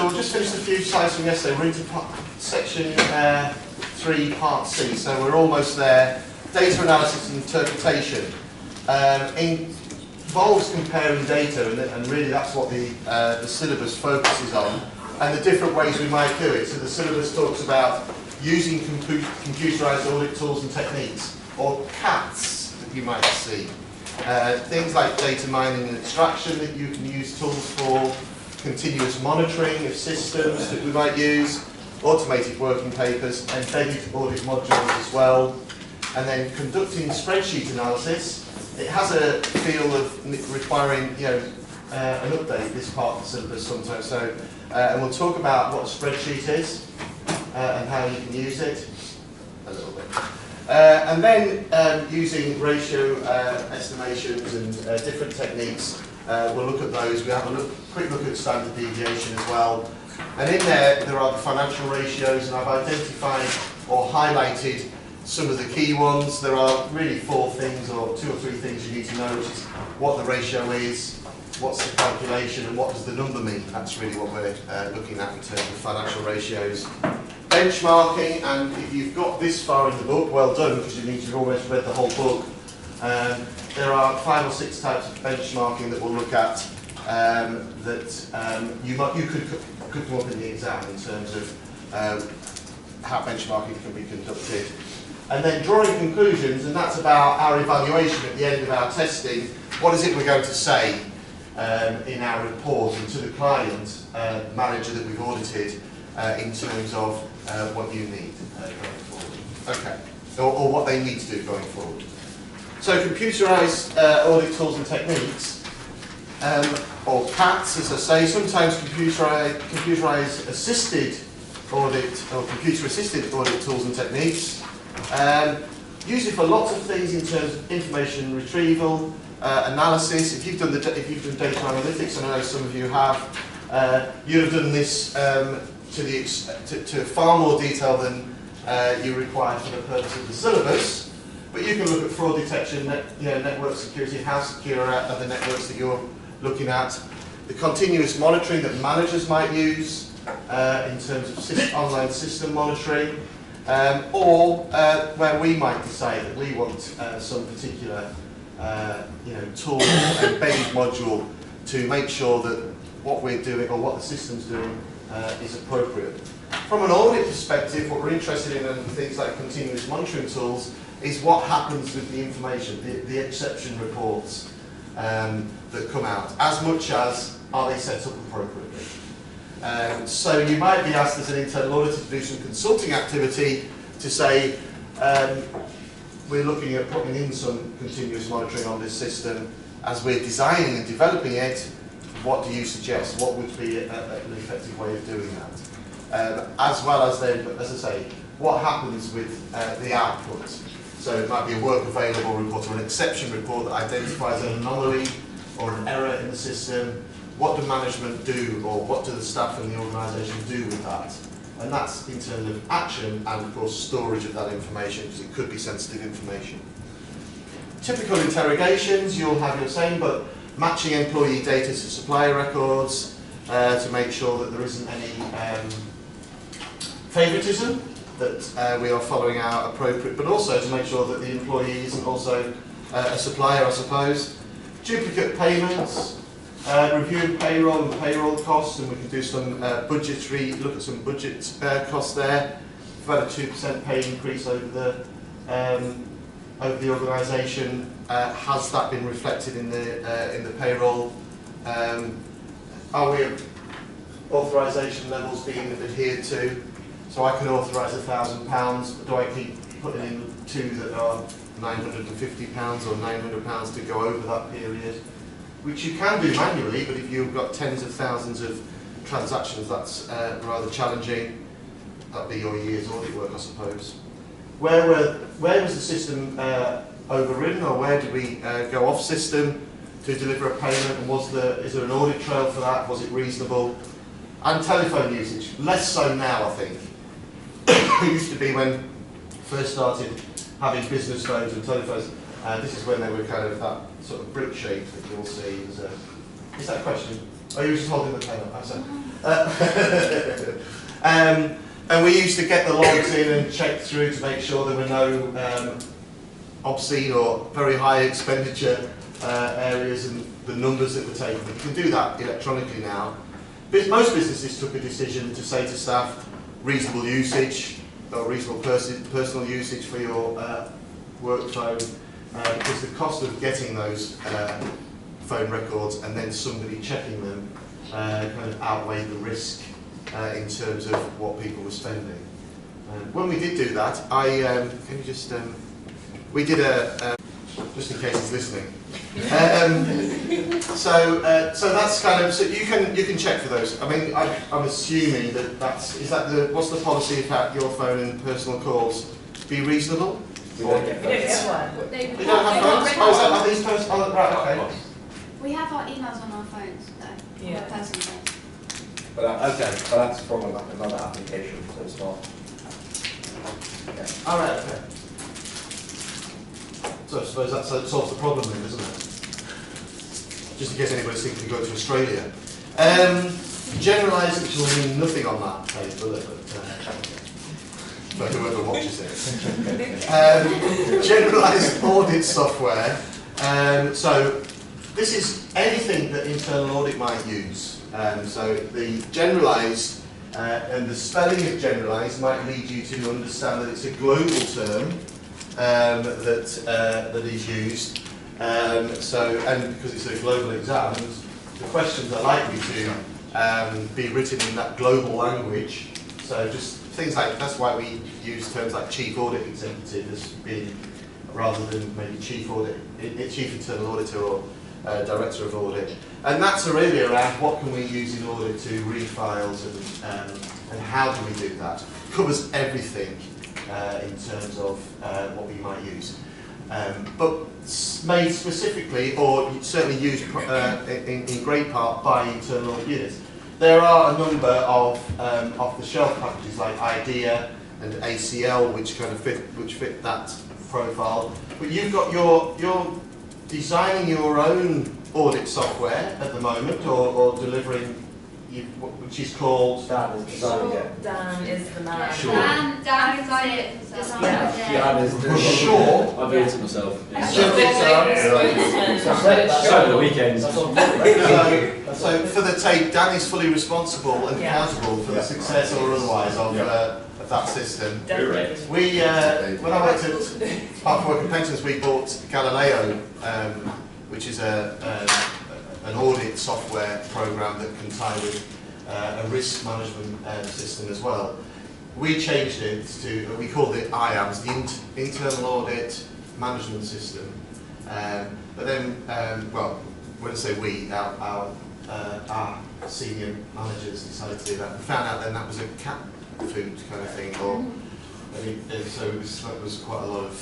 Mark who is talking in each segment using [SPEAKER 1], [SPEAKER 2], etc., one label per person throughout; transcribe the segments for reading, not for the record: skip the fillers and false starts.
[SPEAKER 1] so we'll just finish the few slides from yesterday. We're into section 3, part C, so we're almost there. Data analysis and interpretation involves comparing data, and really that's what the syllabus focuses on, and the different ways we might do it. So the syllabus talks about using computerized audit tools and techniques, or CATs that you might see. Things like data mining and extraction that you can use tools for, continuous monitoring of systems that we might use, automated working papers, embedded audit modules as well, and then conducting spreadsheet analysis. It has a feel of requiring, an update, this part of the syllabus sometimes. So, and we'll talk about what a spreadsheet is and how you can use it a little bit. And then using ratio estimations and different techniques, we'll look at those. We have a quick look at standard deviation as well. And in there are the financial ratios, and I've identified or highlighted some of the key ones. There are really 4 things, or 2 or 3 things you need to know, which is what the ratio is, what's the calculation, and what does the number mean. That's really what we're looking at in terms of financial ratios. Benchmarking, and if you've got this far in the book, well done, because you mean you've almost read the whole book. There are 5 or 6 types of benchmarking that we'll look at that you could come up in the exam in terms of how benchmarking can be conducted. And then drawing conclusions, and that's about our evaluation at the end of our testing. What is it we're going to say in our report and to the client, manager that we've audited, in terms of what you need going forward. Okay, or what they need to do going forward. So computerized audit tools and techniques, or CATs, as I say, sometimes computerized assisted audit or computer assisted audit tools and techniques. Use it for lots of things in terms of information retrieval, analysis. If you've done data analytics, and I know some of you have, you'd have done this to far more detail than you require for the purpose of the syllabus. But you can look at fraud detection, network security, how secure are the networks that you're looking at, the continuous monitoring that managers might use in terms of online system monitoring, or where we might decide that we want some particular tool or embedded module to make sure that what we're doing or what the system's doing is appropriate. From an audit perspective, what we're interested in things like continuous monitoring tools is what happens with the information, the exception reports that come out, as much as are they set up appropriately. So you might be asked as an internal auditor to do some consulting activity to say, we're looking at putting in some continuous monitoring on this system. As we're designing and developing it, what do you suggest? What would be an effective way of doing that? As well as then, as I say, what happens with the output? So it might be a work available report or an exception report that identifies an anomaly or an error in the system. What do management do, or what do the staff in the organisation do with that? And that's in terms of action and, of course, storage of that information, because it could be sensitive information. Typical interrogations, you'll have your same, but matching employee data to supplier records to make sure that there isn't any favouritism, that we are following our appropriate, but also to make sure that the employee isn't also a supplier, I suppose. Duplicate payments, review payroll and payroll costs, and we can do some look at some budget costs there. We've had a 2% pay increase over the organisation. Has that been reflected in the payroll? Are we authorisation levels being adhered to? So I can authorise £1,000, but do I keep putting in 2 that are £950 or £900 to go over that period? Which you can do manually, but if you've got tens of thousands of transactions, that's rather challenging. That'd be your year's audit work, I suppose. Where was the system overridden, or where did we go off system to deliver a payment, and is there an audit trail for that? Was it reasonable? And telephone usage, less so now, I think. It used to be when first started having business phones and telephones. This is when they were kind of that sort of brick shape that you'll see. Is that a question? Oh, you were just holding the pen up. And we used to get the logs in and check through to make sure there were no obscene or very high expenditure areas and the numbers that were taken. You can do that electronically now. Most businesses took a decision to say to staff, reasonable usage, or reasonable personal usage for your work phone, because the cost of getting those phone records and then somebody checking them kind of outweighed the risk in terms of what people were spending. When we did do that, can you just, we did just in case he's listening. So that's kind of, so you can check for those. I mean, I'm assuming that what's the policy about your phone and personal calls? Be reasonable?
[SPEAKER 2] We don't get phones.
[SPEAKER 1] You don't have phones? Oh, is that are these phones? Oh, right, okay.
[SPEAKER 3] We have our emails on our phones, though.
[SPEAKER 2] Yeah.
[SPEAKER 3] Our personal phones.
[SPEAKER 2] But that's from like another application, so it's not. Okay.
[SPEAKER 1] All right, okay. So I suppose that solves the problem then, doesn't it? Just in case anybody's thinking of going to Australia. Generalised, which will mean nothing on that page, will it? But whoever watches it. Generalised audit software. So this is anything that internal audit might use. So the generalised and the spelling of generalised might lead you to understand that it's a global term that is used. And because it's a global exam, the questions are likely to be written in that global language. So just things like, that's why we use terms like chief audit executive as being, rather than maybe chief internal auditor or director of audit. And that's really around what can we use in order to read files and how do we do that. It covers everything in terms of what we might use. But made specifically, or certainly used in great part by internal audit units. There are a number of off-the-shelf packages like IDEA and ACL, which kind of fit that profile. But you've got you're designing your own audit software at the moment, or delivering, which is called.
[SPEAKER 2] Dan is designing it.
[SPEAKER 4] Dan is the man.
[SPEAKER 1] Sure.
[SPEAKER 3] Dan designed it.
[SPEAKER 2] Dan is doing it.
[SPEAKER 1] Sure.
[SPEAKER 5] I built it myself.
[SPEAKER 2] So the weekends.
[SPEAKER 1] So for the tape, Dan is fully responsible and accountable for the success or otherwise of that system.
[SPEAKER 4] Definitely.
[SPEAKER 1] We, when I worked at Park Work and Pensions, we bought Galileo, which is an audit software program that can tie with a risk management system as well. We changed it to, we called it IAMS, the Internal Audit Management System. But then, well, when I say we, our senior managers decided to do that. We found out then that was a cat food kind of thing, or so that was quite a lot of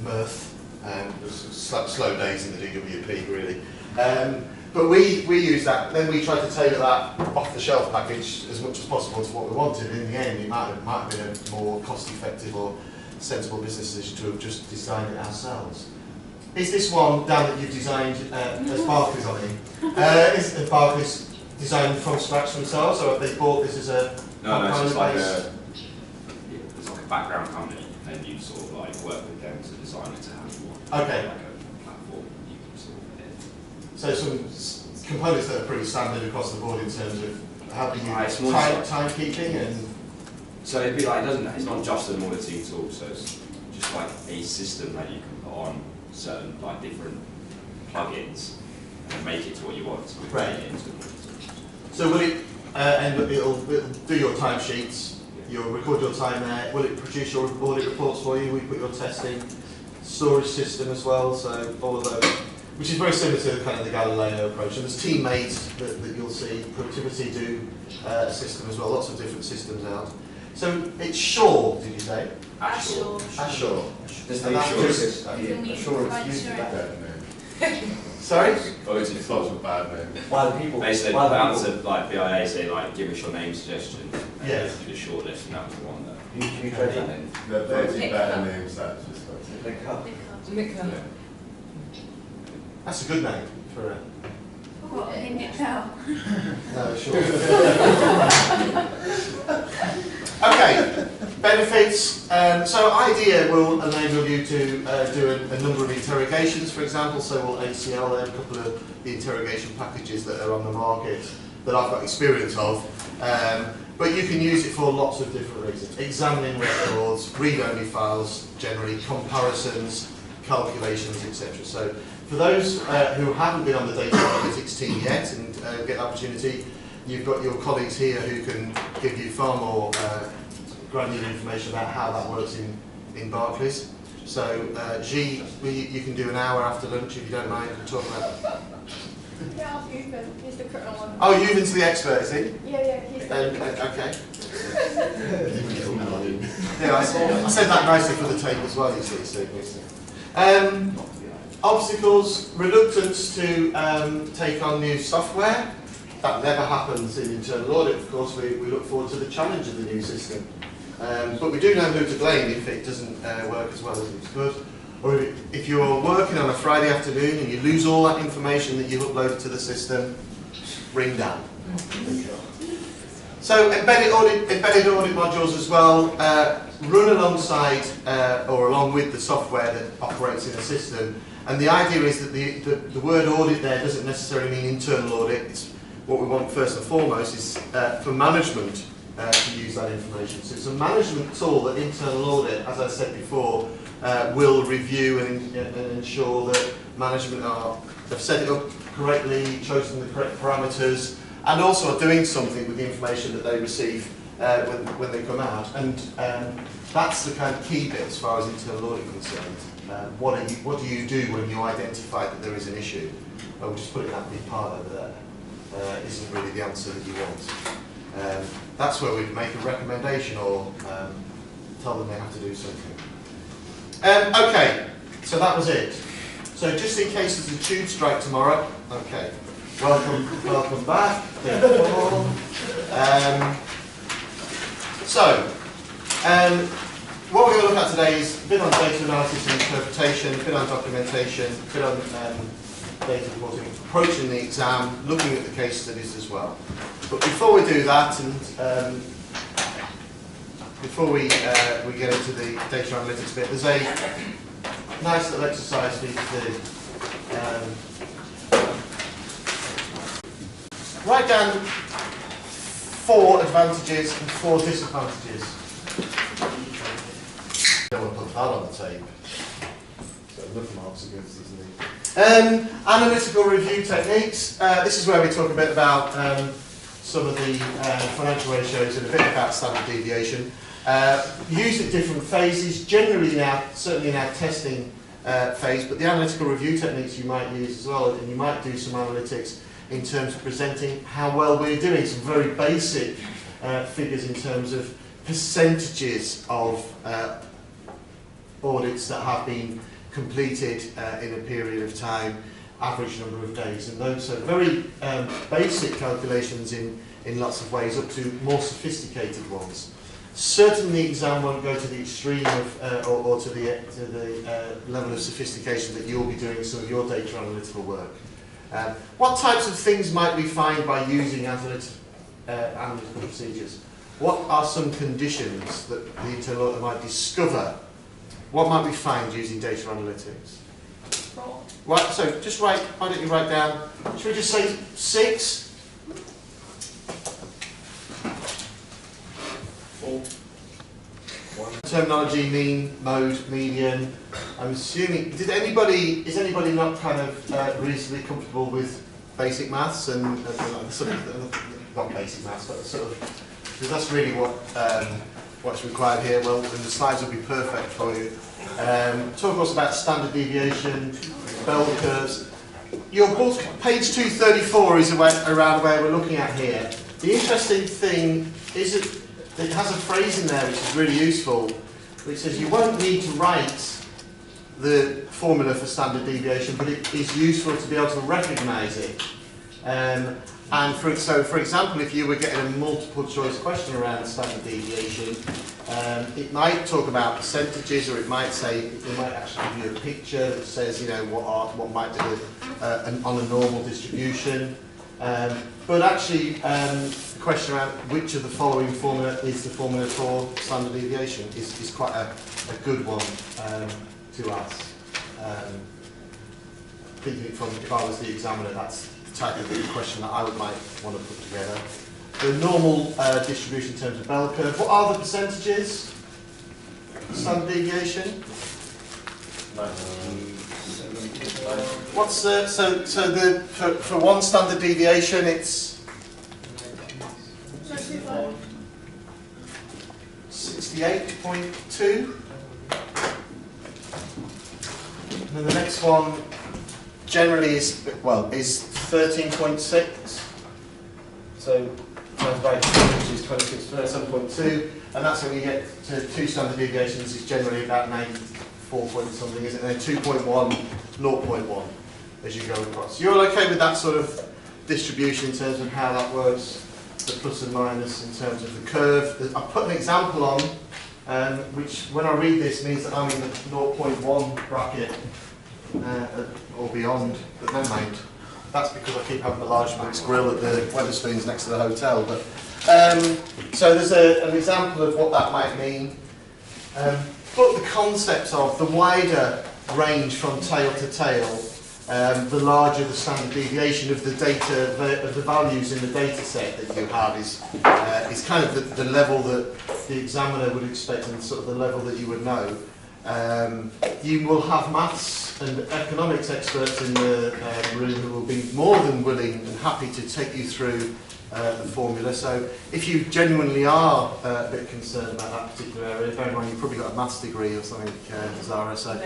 [SPEAKER 1] mirth. It was slow days in the DWP really. But we used that. Then we tried to tailor that off-the-shelf package as much as possible to what we wanted. In the end, it might have been a more cost-effective or sensible business decision to have just designed it ourselves. Is this one, Dan, that you've designed as Barclays on it? Is Barclays designed from scratch themselves, or have they bought this as a
[SPEAKER 5] No, it's just like
[SPEAKER 1] base?
[SPEAKER 5] it's like a background company, and you sort of like work with them to design it to how you want.
[SPEAKER 1] Okay.
[SPEAKER 5] Like a platform you can sort of hit.
[SPEAKER 1] So some components that are pretty standard across the board in terms of helping you
[SPEAKER 5] It's more
[SPEAKER 1] timekeeping and.
[SPEAKER 5] So it'd be like it's not just an auditing tool, so it's just like a system that you can put on certain like different plugins and make it to what you want. So
[SPEAKER 1] Right.
[SPEAKER 5] into
[SPEAKER 1] So will it it'll do your timesheets, you'll record your time there, will it produce your audit reports for you, we put your testing, storage system as well, so all of those, which is very similar to kind of the Galileo approach. And there's teammates that you'll see, productivity do a system as well, lots of different systems out. So it's Shaw, did you say?
[SPEAKER 5] Ashore.
[SPEAKER 1] Ashore.
[SPEAKER 2] Just
[SPEAKER 1] And
[SPEAKER 2] the
[SPEAKER 1] that's
[SPEAKER 2] assurance.
[SPEAKER 1] just-
[SPEAKER 2] Assurance used to
[SPEAKER 3] Right.
[SPEAKER 2] that.
[SPEAKER 1] Sorry?
[SPEAKER 6] Oh, it's a bad name.
[SPEAKER 2] Why the people?
[SPEAKER 5] Basically,
[SPEAKER 2] why the
[SPEAKER 5] down
[SPEAKER 2] people?
[SPEAKER 5] to like BIA say like give us your name suggestion. And
[SPEAKER 1] Yeah.
[SPEAKER 5] do the shortlist, and that was the one that.
[SPEAKER 2] You tried that then?
[SPEAKER 6] There are better names, that's just like.
[SPEAKER 2] Pick up.
[SPEAKER 4] Mika.
[SPEAKER 1] That's a good name for a...
[SPEAKER 3] What, in Excel?
[SPEAKER 1] No, sure. Okay, benefits. So IDEA will enable you to do a number of interrogations, for example. So will ACL, there are a couple of the interrogation packages that are on the market that I've got experience of. But you can use it for lots of different reasons. Examining records, read-only files, generally comparisons, calculations, etc. So for those who haven't been on the data analytics team yet and get the opportunity, you've got your colleagues here who can give you far more granular information about how that works in Barclays. So G, you can do an hour after lunch if you don't mind and talk about that.
[SPEAKER 4] Yeah, I'll use him. He's the current one.
[SPEAKER 1] Oh, Euven's the expert, is he?
[SPEAKER 4] Yeah, he's the
[SPEAKER 1] Okay. Yeah, I said that nicely for the tape as well, you see. So, obstacles, reluctance to take on new software. That never happens in internal audit, of course. We look forward to the challenge of the new system. But we do know who to blame if it doesn't work as well as it could. Or if you're working on a Friday afternoon and you lose all that information that you've uploaded to the system, ring down. So embedded audit modules as well run alongside or along with the software that operates in a system. And the idea is that the word audit there doesn't necessarily mean internal audit. It's what we want first and foremost is for management to use that information. So it's a management tool that internal audit, as I said before, will review and ensure that management have set it up correctly, chosen the correct parameters, and also are doing something with the information that they receive when they come out. And that's the kind of key bit as far as internal audit is concerned. What do you do when you identify that there is an issue? Well, we'll just put it that big part over there. Isn't really the answer that you want. That's where we'd make a recommendation or tell them they have to do something. Okay, so that was it. So just in case there's a tube strike tomorrow, okay, welcome back. What we're going to look at today is a bit on data analysis and interpretation, a bit on documentation, a bit on data reporting, approaching the exam, looking at the case studies as well. But before we do that, and before we get into the data analytics bit, there's a nice little exercise for you to do. Write down 4 advantages and 4 disadvantages. Don't want to put that on the tape. So enough marks are good, isn't it? Analytical review techniques. This is where we talk a bit about some of the financial ratios and a bit about standard deviation. Used at different phases, generally certainly in our testing phase, but the analytical review techniques you might use as well, and you might do some analytics in terms of presenting how well we're doing, some very basic figures in terms of percentages of audits that have been completed in a period of time, average number of days, and those are very basic calculations in lots of ways, up to more sophisticated ones. Certainly the exam won't go to the extreme of, or to the level of sophistication that you'll be doing some of your data analytical work. What types of things might we find by using analytical procedures? What are some conditions that the internal auditor might discover? What might we find using data analytics? Right, so just why don't you write down, should we just say 6?
[SPEAKER 2] 4. 1.
[SPEAKER 1] Terminology, mean, mode, median. I'm assuming, is anybody not kind of reasonably comfortable with basic maths and sort of, not basic maths, but sort of, because that's really what's required here. Well, then the slides will be perfect for you. Talk to us about standard deviation, bell curves. Your book, page 234, is around where we're looking at here. The interesting thing is it has a phrase in there which is really useful, which says you won't need to write the formula for standard deviation, but it is useful to be able to recognise it. So for example, if you were getting a multiple choice question around standard deviation, it might talk about percentages, or it might actually give you a picture that says, you know, what might be on a normal distribution. But actually, the question around which of the following formula is the formula for standard deviation is quite a good one to ask. Thinking from, if I was the examiner, that's the type of question that I might want to put together. The normal distribution in terms of bell curve. What are the percentages? Standard deviation. What's for one standard deviation it's 68.2. And the next one generally is 13.6. So times by 2, which is 27.2, and that's when you get to 2 standard deviations. Is generally about 94 point something, isn't it? 2.1, 0.1 as you go across. You're all okay with that sort of distribution in terms of how that works, the plus and minus in terms of the curve? I put an example on, which when I read this means that I'm in the 0.1 bracket or beyond, but never mind. That's because I keep having the large Max grill at the Wetherspoons next to the hotel. But so there's an example of what that might mean. But the concepts of the wider range from tail to tail, the larger the standard deviation of the data, of the values in the data set that you have is kind of the level that the examiner would expect and sort of the level that you would know. You will have maths and economics experts in the room who will be more than willing and happy to take you through the formula. So if you genuinely are a bit concerned about that particular area, bear in mind you've probably got a maths degree or something, Zara. So,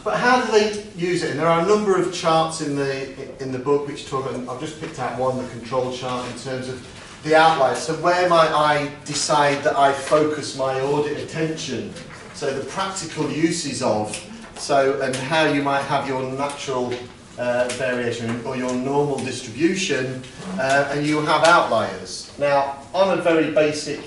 [SPEAKER 1] but how do they use it? And there are a number of charts in the book which talk. I've just picked out one, the control chart, in terms of the outliers. So where might I decide that I focus my audit attention? So the practical uses of, and how you might have your natural variation or your normal distribution, and you have outliers. Now, on a very basic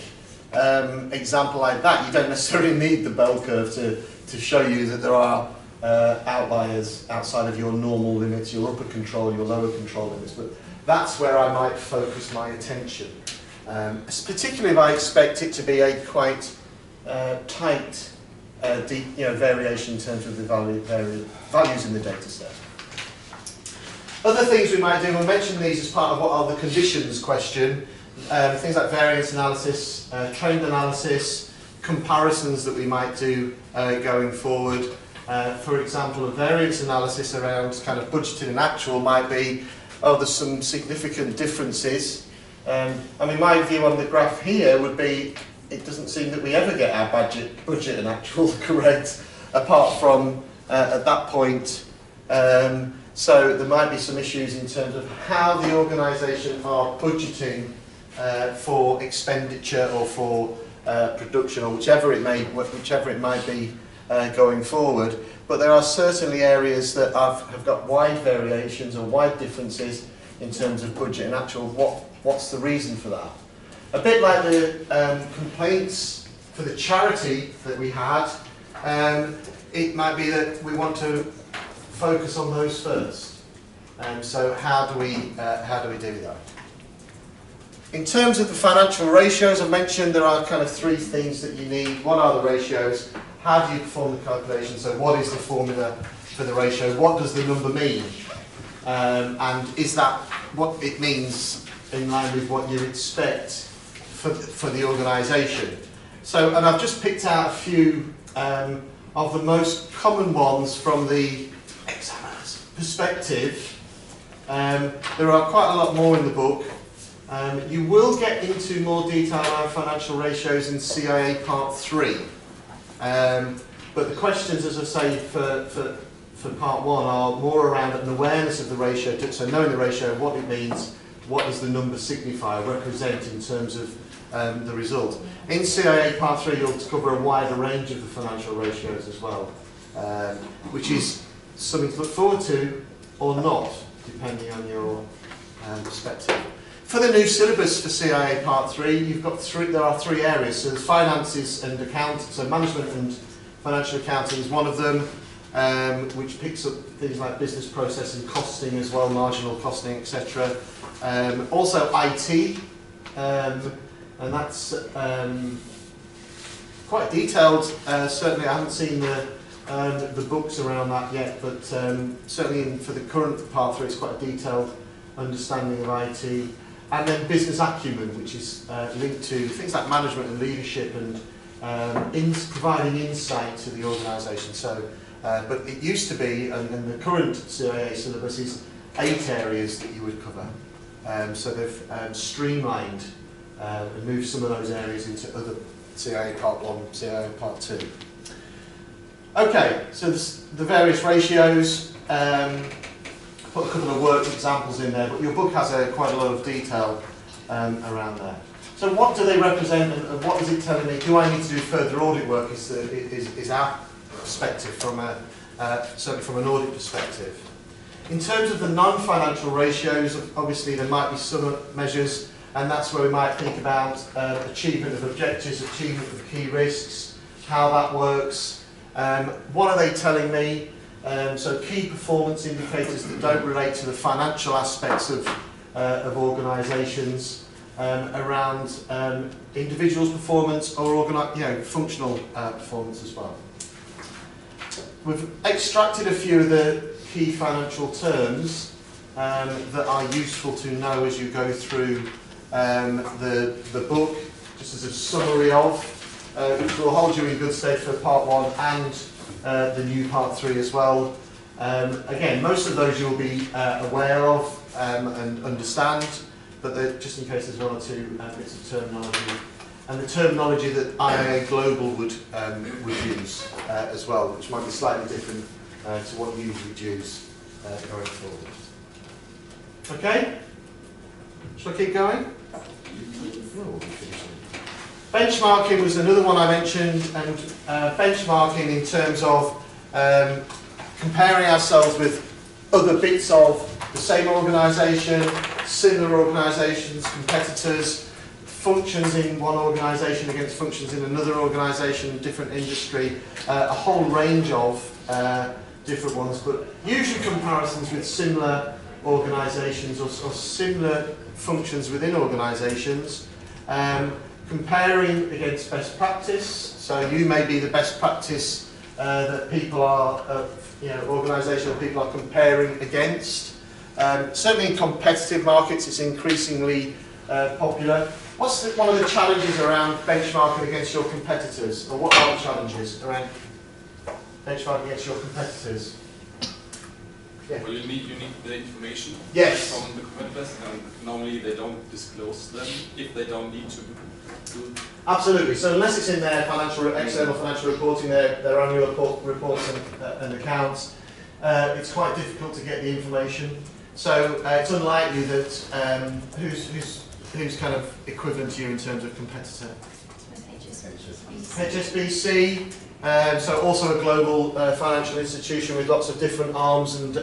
[SPEAKER 1] example like that, you don't necessarily need the bell curve to show you that there are outliers outside of your normal limits, your upper control, your lower control limits. But that's where I might focus my attention, particularly if I expect it to be a quite tight deep, variation in terms of the values in the data set. Other things we might do, we'll mention these as part of what are the conditions question, things like variance analysis, trend analysis, comparisons that we might do going forward. For example, a variance analysis around kind of budgeted and actual might be, there's some significant differences. I mean, my view on the graph here would be, it doesn't seem that we ever get our budget and actual correct, apart from at that point. So there might be some issues in terms of how the organisation are budgeting for expenditure or for production, or whichever it might be going forward. But there are certainly areas that have got wide variations or wide differences in terms of budget and actual. What's the reason for that? A bit like the complaints for the charity that we had, it might be that we want to focus on those first. So how do we do that? In terms of the financial ratios, I mentioned there are kind of 3 things that you need. What are the ratios? How do you perform the calculation? So what is the formula for the ratio? What does the number mean? And is that what it means in line with what you expect for the organisation? So, and I've just picked out a few of the most common ones from the examiner's perspective. There are quite a lot more in the book. You will get into more detail around financial ratios in CIA Part 3. But the questions, as I say, for Part 1 are more around an awareness of the ratio. So knowing the ratio, what it means, what does the number signify, represent in terms of the result. In CIA Part 3 you'll cover a wider range of the financial ratios as well, which is something to look forward to or not, depending on your perspective. For the new syllabus for CIA Part 3, there are 3 areas. So there's finances and accounting, so management and financial accounting is one of them, which picks up things like business process and costing as well, marginal costing, etc. Also IT, and that's quite detailed. Certainly, I haven't seen the books around that yet, but certainly for the current Part 3, it's quite a detailed understanding of IT. And then business acumen, which is linked to things like management and leadership and providing insight to the organisation. So, but it used to be, and the current CIA syllabus is 8 areas that you would cover. So they've streamlined and moved some of those areas into other CIA Part 1, CIA Part 2. Okay, so the various ratios. Put a couple of worked examples in there, but your book has quite a lot of detail around there. So what do they represent, and what is it telling me? Do I need to do further audit work? Is our perspective from certainly from an audit perspective. In terms of the non-financial ratios, obviously there might be some measures, and that's where we might think about achievement of objectives, achievement of key risks, how that works. What are they telling me? So key performance indicators that don't relate to the financial aspects of organisations, around individuals' performance or functional performance as well. We've extracted a few of the key financial terms that are useful to know as you go through the book, just as a summary of, which will hold you in good stead for Part 1 and the new Part 3 as well. Again, most of those you'll be aware of and understand, but just in case there's one or two bits of terminology. And the terminology that IIA Global would use as well, which might be slightly different to what you would use going forward. Okay? Shall I keep going? Benchmarking was another one I mentioned, and benchmarking in terms of comparing ourselves with other bits of the same organisation, similar organisations, competitors, functions in one organisation against functions in another organisation, different industry, a whole range of different ones, but usually comparisons with similar organisations or similar functions within organisations. Comparing against best practice, so you may be the best practice that people are, organisation that people are comparing against. Certainly in competitive markets, it's increasingly popular. What's one of the challenges around benchmarking against your competitors, or what are the challenges around benchmarking against your competitors? Yeah.
[SPEAKER 7] Well, you need the information
[SPEAKER 1] Yes.
[SPEAKER 7] from the competitors, and normally they don't disclose them if they don't need to.
[SPEAKER 1] Absolutely. So unless it's in their external financial reporting, their annual reports and accounts, it's quite difficult to get the information. So it's unlikely that who's kind of equivalent to you in terms of competitor. HSBC. So also a global financial institution with lots of different arms and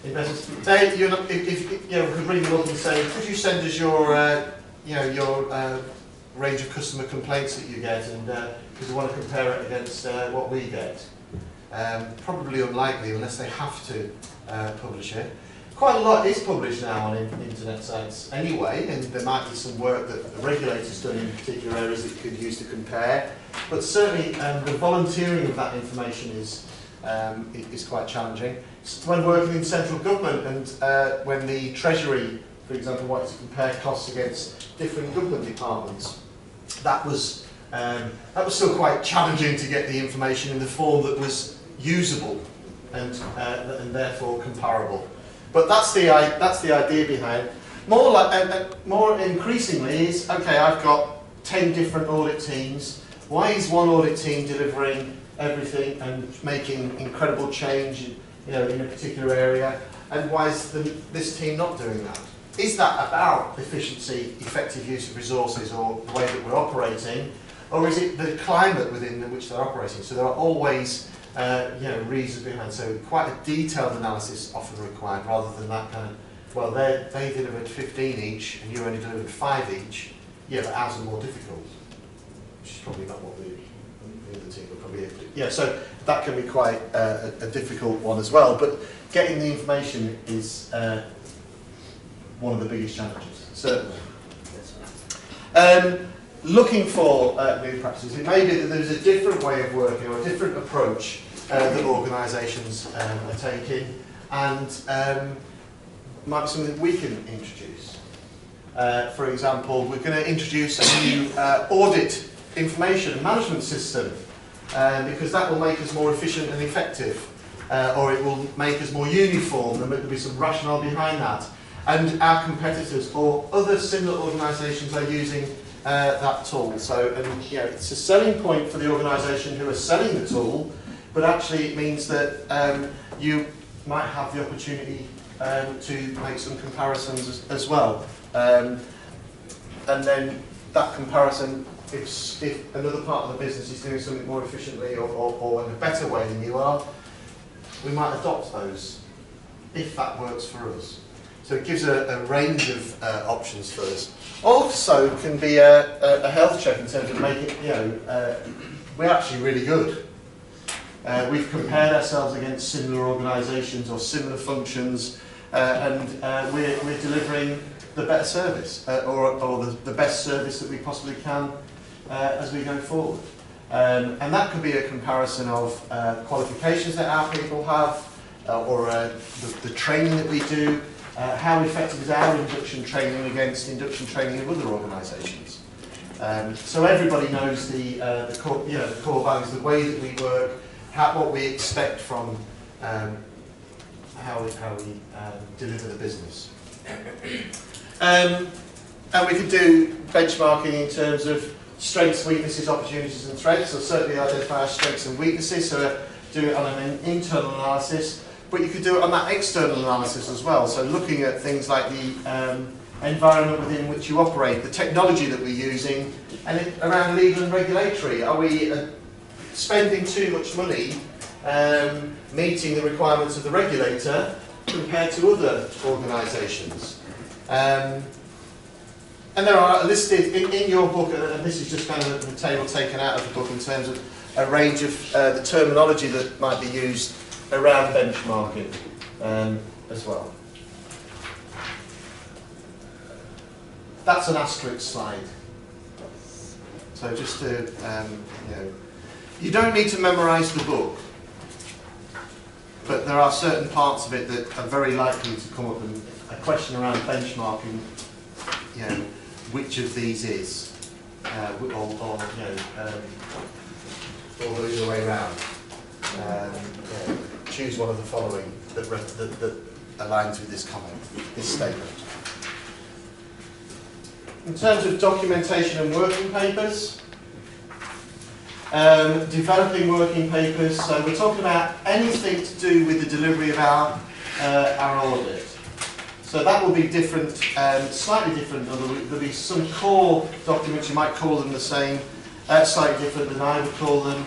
[SPEAKER 1] investments. We could bring them up and say, could you send us your range of customer complaints that you get, and because we want to compare it against what we get. Probably unlikely unless they have to publish it. Quite a lot is published now on internet sites anyway, and there might be some work that the regulator's done in particular areas that you could use to compare. But certainly the volunteering of that information is quite challenging. When working in central government and when the Treasury, for example, wanted to compare costs against different government departments, that was still quite challenging to get the information in the form that was usable and therefore comparable. But that's the idea behind it. More increasingly is, okay, I've got 10 different audit teams. Why is one audit team delivering everything and making incredible change in a particular area, and why is this team not doing that? Is that about efficiency, effective use of resources, or the way that we're operating, or is it the climate within which they're operating? So there are always reasons behind. So quite a detailed analysis often required, rather than that kind of, well, they delivered 15 each and you only delivered 5 each. Yeah, but ours are more difficult, which is probably not what the the other team will probably able to. Yeah, so that can be quite a difficult one as well. But getting the information is one of the biggest challenges, certainly. Looking for new practices, it may be that there's a different way of working or a different approach that organisations are taking, and might be something we can introduce. For example, we're going to introduce a new audit information and management system, because that will make us more efficient and effective, or it will make us more uniform, and there'll be some rationale behind that. And our competitors or other similar organisations are using that tool. So, and it's a selling point for the organisation who are selling the tool, but actually it means that you might have the opportunity to make some comparisons as well. And then that comparison, if another part of the business is doing something more efficiently or in a better way than you are, we might adopt those if that works for us. So it gives a range of options for us. Also can be a health check in terms of making, we're actually really good. We've compared ourselves against similar organisations or similar functions, and we're delivering the better service, or the best service that we possibly can as we go forward. And that could be a comparison of qualifications that our people have, or the training that we do. How effective is our induction training against induction training of other organisations? So everybody knows the core, the core values, the way that we work, what we expect from how we deliver the business. And we could do benchmarking in terms of strengths, weaknesses, opportunities and threats. So certainly identify our strengths and weaknesses, so do it on an internal analysis. But you could do it on that external analysis as well. So looking at things like the environment within which you operate, the technology that we're using, and around legal and regulatory. Are we spending too much money meeting the requirements of the regulator compared to other organisations? And there are listed in your book, and this is just kind of the table taken out of the book in terms of a range of the terminology that might be used around benchmarking as well. That's an asterisk slide. So just to, you don't need to memorise the book, but there are certain parts of it that are very likely to come up, and a question around benchmarking, which of these is, or the other way around. Choose one of the following that aligns with this comment, this statement. In terms of documentation and working papers, developing working papers, so we're talking about anything to do with the delivery of our audit. So that will be different, slightly different. There'll be some core documents, you might call them the same, slightly different than I would call them.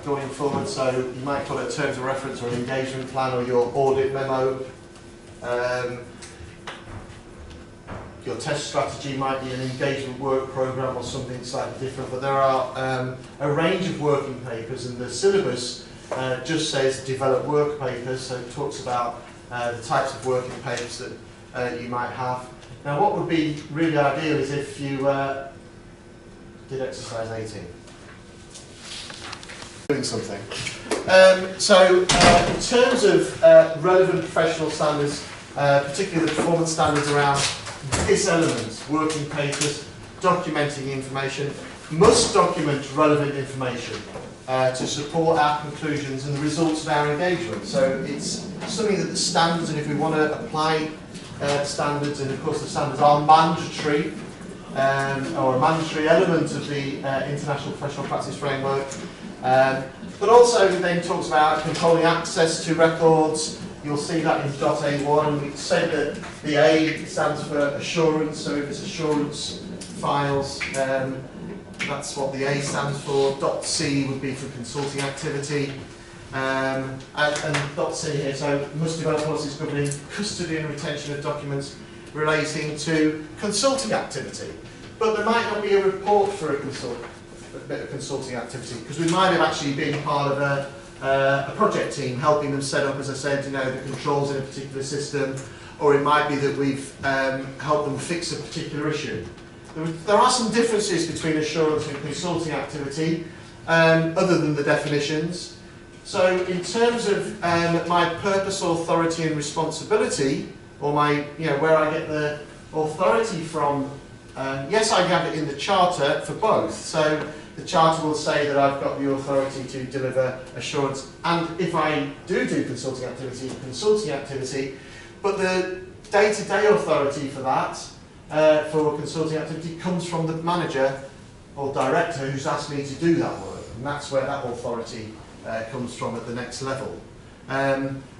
[SPEAKER 1] Going forward, so you might call it terms of reference or an engagement plan or your audit memo. Your test strategy might be an engagement work programme or something slightly different, but there are a range of working papers, and the syllabus just says develop work papers, so it talks about the types of working papers that you might have. Now what would be really ideal is if you did exercise 18. Doing something. In terms of relevant professional standards, particularly the performance standards around this element, working papers, documenting information, must document relevant information to support our conclusions and the results of our engagement. So it's something that the standards, and if we want to apply standards, and of course the standards are mandatory, or a mandatory element of the International Professional Practice Framework. But also then talks about controlling access to records. You'll see that in .A1. We said that the A stands for assurance, so if it's assurance files, that's what the A stands for. .C would be for consulting activity. And .C here, so must develop policies governing custody and retention of documents relating to consulting activity. But there might not be a report for a consultant. bit of consulting activity, because we might have actually been part of a project team helping them set up, as I said, you know, the controls in a particular system, or it might be that we've helped them fix a particular issue. There are some differences between assurance and consulting activity, other than the definitions. So in terms of my purpose, authority and responsibility, or my, you know, where I get the authority from, yes, I have it in the charter for both. So the charter will say that I've got the authority to deliver assurance, and if I do consulting activity, but the day-to-day authority for that, for consulting activity, comes from the manager or director who's asked me to do that work, and that's where that authority comes from at the next level.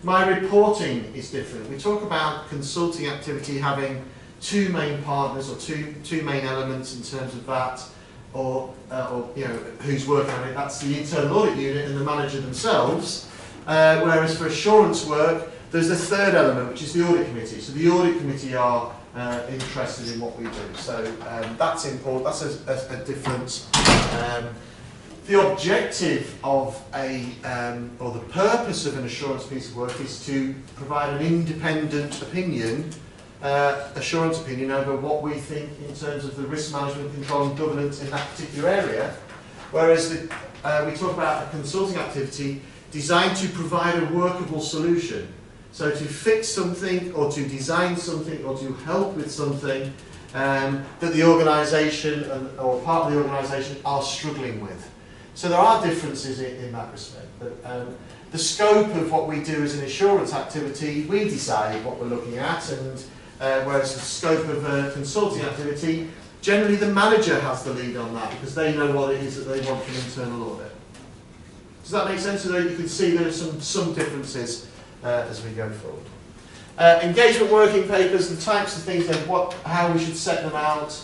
[SPEAKER 1] My reporting is different. We talk about consulting activity having two main partners, or two main elements in terms of that, or you know, who's working on it. That's the internal audit unit and the manager themselves. Whereas for assurance work, there's a third element, which is the audit committee. So the audit committee are interested in what we do. So that's important. That's a difference. The objective of or the purpose of an assurance piece of work is to provide an independent opinion, assurance opinion over what we think in terms of the risk management, control and governance in that particular area. Whereas we talk about a consulting activity designed to provide a workable solution. So to fix something, or to design something, or to help with something that the organisation or part of the organisation are struggling with. So there are differences in that respect. But the scope of what we do as an assurance activity, we decide what we're looking at, and whereas the scope of a consulting activity, generally the manager has the lead on that, because they know what it is that they want from internal audit. Does that make sense? So that you can see there are some differences as we go forward. Engagement working papers, the types of things, how we should set them out,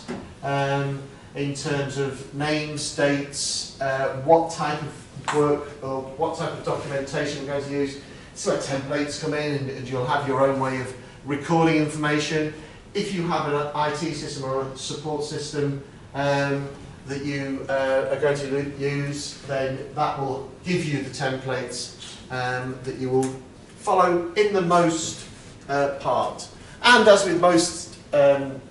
[SPEAKER 1] in terms of names, dates, what type of work or what type of documentation we're going to use. So where templates come in, and you'll have your own way of recording information. If you have an IT system or a support system that you are going to use, then that will give you the templates that you will follow in the most part. And as with most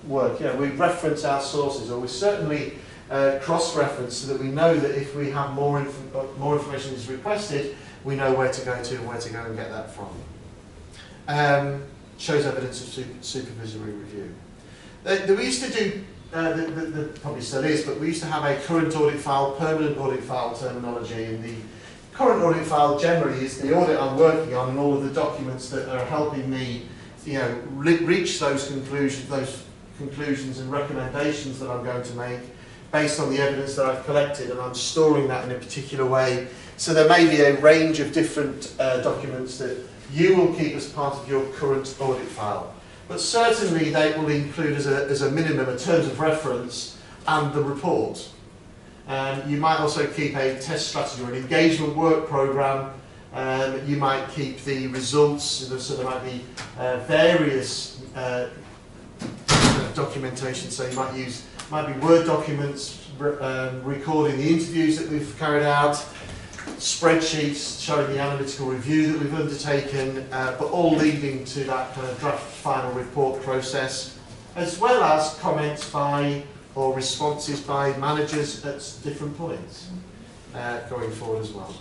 [SPEAKER 1] work, you know, we reference our sources, or we certainly cross-reference, so that we know that if we have more information is requested, we know where to go to and where to go and get that from. Shows evidence of supervisory review. We used to do, probably still is, but we used to have a current audit file, permanent audit file terminology, and the current audit file generally is the audit I'm working on and all of the documents that are helping me, you know, reach those conclusions and recommendations that I'm going to make based on the evidence that I've collected, and I'm storing that in a particular way. So there may be a range of different documents that you will keep as part of your current audit file. But certainly they will include as a minimum a terms of reference and the report. You might also keep a test strategy or an engagement work programme. You might keep the results, so there might be various documentation. So you might be Word documents recording the interviews that we've carried out, spreadsheets showing the analytical review that we've undertaken, but all leading to that kind of draft final report process, as well as comments by or responses by managers at different points going forward as well.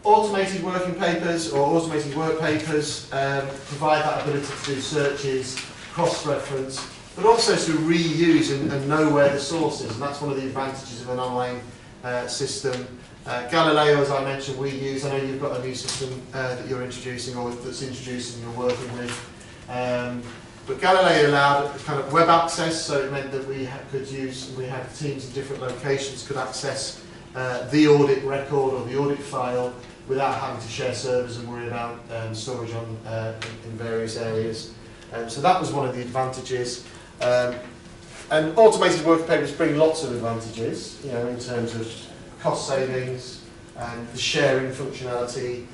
[SPEAKER 1] Automated working papers or automated work papers provide that ability to do searches, cross-reference, but also to reuse and know where the source is, and that's one of the advantages of an online system. Galileo, as I mentioned, we use. I know you've got a new system that you're introducing, or that's introduced and you're working with. But Galileo allowed kind of web access, so it meant that we had teams in different locations could access the audit record or the audit file without having to share servers and worry about storage in various areas. So that was one of the advantages. And automated work papers bring lots of advantages, you know, in terms of cost savings and the sharing functionality,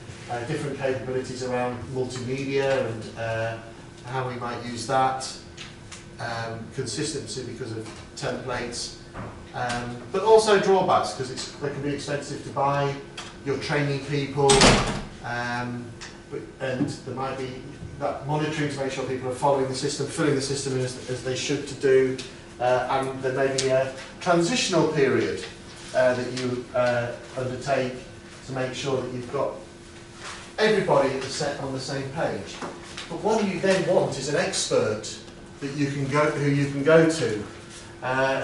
[SPEAKER 1] different capabilities around multimedia and how we might use that. consistency because of templates, but also drawbacks because they can be expensive to buy. You're training people, and there might be that monitoring to make sure people are following the system, filling the system as they should to do, and there may be a transitional period that you undertake to make sure that you've got everybody on the same page. But what you then want is an expert that you can who you can go to,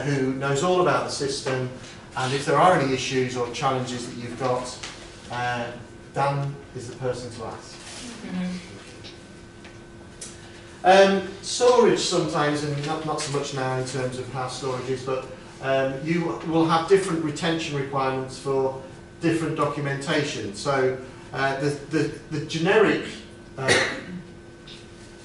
[SPEAKER 1] who knows all about the system, and if there are any issues or challenges that you've got, Dan is the person to ask. Storage sometimes, and not so much now in terms of how storage is, but you will have different retention requirements for different documentation. So the generic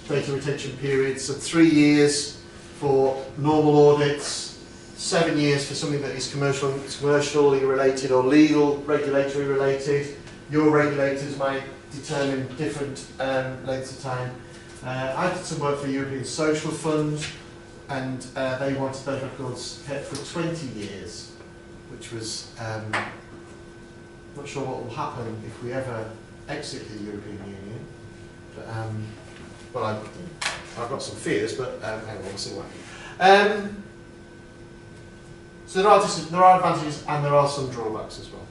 [SPEAKER 1] data retention periods are 3 years for normal audits, 7 years for something that is commercially related or legal, regulatory related. Your regulators might determine different lengths of time. I did some work for the European Social Fund, and they wanted those records kept for 20 years, which was not sure what will happen if we ever exit the European Union. But, well, I've got some fears, but anyway, we'll see what. So there are advantages and there are some drawbacks as well.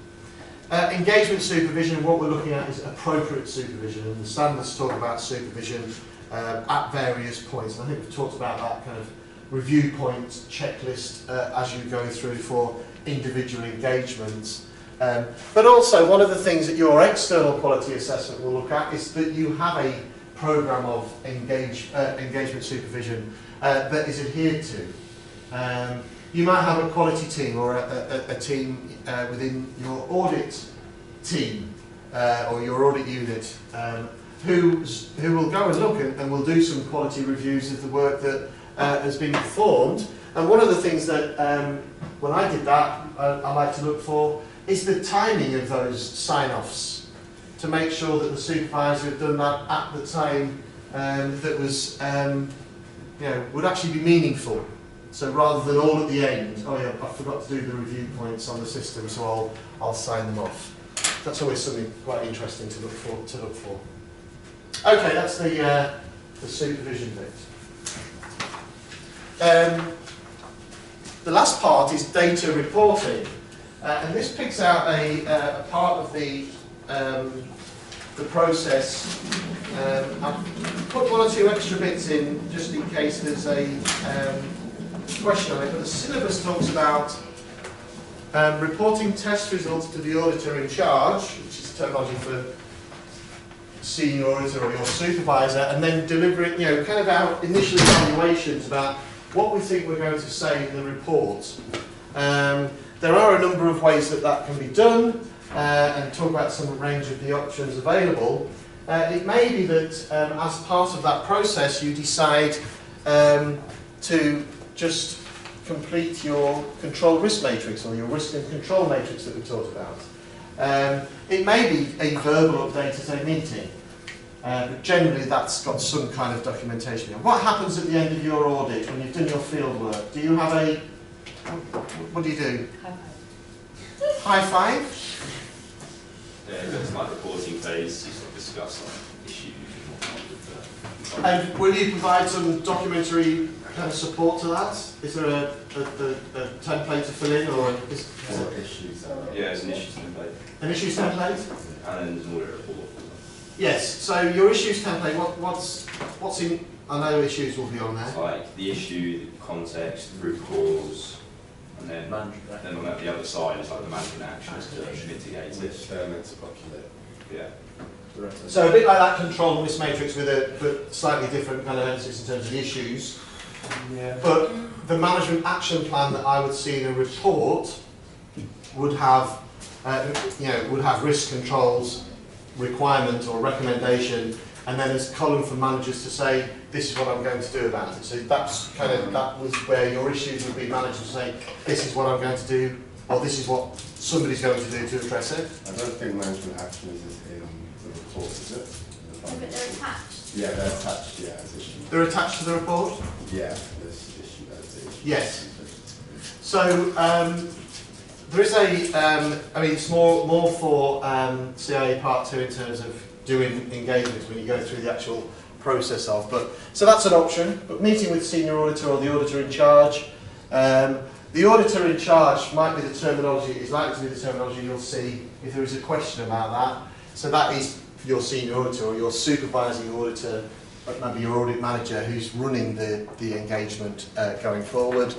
[SPEAKER 1] Engagement supervision, what we're looking at is appropriate supervision, and the standards talk about supervision at various points. And I think we've talked about that kind of review point checklist as you go through for individual engagements. But also, one of the things that your external quality assessment will look at is that you have a programme of engagement supervision that is adhered to. You might have a quality team or a team within your audit team or your audit unit who will go and look and will do some quality reviews of the work that has been performed. And one of the things that, when I did that, I like to look for is the timing of those sign-offs to make sure that the supervisor had done that at the time that was, would actually be meaningful. So rather than all at the end, oh yeah, I forgot to do the review points on the system, so I'll sign them off. That's always something quite interesting to look for. Okay, that's the supervision bit. The last part is data reporting, and this picks out a part of the process. I've put one or two extra bits in just in case there's a question on it, but the syllabus talks about reporting test results to the auditor in charge, which is terminology for senior auditor or your supervisor, and then delivering, kind of our initial evaluations about what we think we're going to say in the report. There are a number of ways that can be done, and talk about some range of the options available. It may be that as part of that process you decide to just complete your control risk matrix or your risk and control matrix that we talked about. It may be a verbal update at a meeting, but generally that's got some kind of documentation. What happens at the end of your audit when you've done your field work? Do you have a, what do you do? High five?
[SPEAKER 5] Yeah, it's like reporting phase, you sort of discuss issues and whatnot with the...
[SPEAKER 1] And will you provide some documentary kind of support to that? Is there a template to fill in, or is
[SPEAKER 6] Or issues.
[SPEAKER 5] Yeah, it's an issues template.
[SPEAKER 1] an issues template?
[SPEAKER 5] And then there's an audit report.
[SPEAKER 1] Yes. So your issues template, what's in? I know issues will be on there.
[SPEAKER 5] It's like the issue, the context, the root cause, and then on the other side is like the management actions to mitigate it.
[SPEAKER 6] Which they're meant to populate.
[SPEAKER 5] Yeah.
[SPEAKER 1] So a bit like that control risk matrix with but slightly different kind of emphasis in terms of the issues.
[SPEAKER 2] Yeah.
[SPEAKER 1] But the management action plan that I would see in a report would have, would have risk controls requirement or recommendation, and then there's a column for managers to say, this is what I'm going to do about it. So that was where your issues would be managed to say, this is what I'm going to do, or this is what somebody's going to do to address it.
[SPEAKER 6] I don't think management actions is in the report, is it?
[SPEAKER 3] But they're attached.
[SPEAKER 6] Yeah, they're attached, as issues.
[SPEAKER 1] They're attached to the report?
[SPEAKER 6] Yeah, there's
[SPEAKER 1] Yes. So there is a, I mean, it's more for CIA Part 2 in terms of doing engagements when you go through the actual process of. But so that's an option. But meeting with senior auditor or the auditor in charge. The auditor in charge might be the terminology, is likely to be the terminology you'll see if there is a question about that. So that is your senior auditor or your supervising auditor, maybe your audit manager who's running the engagement going forward.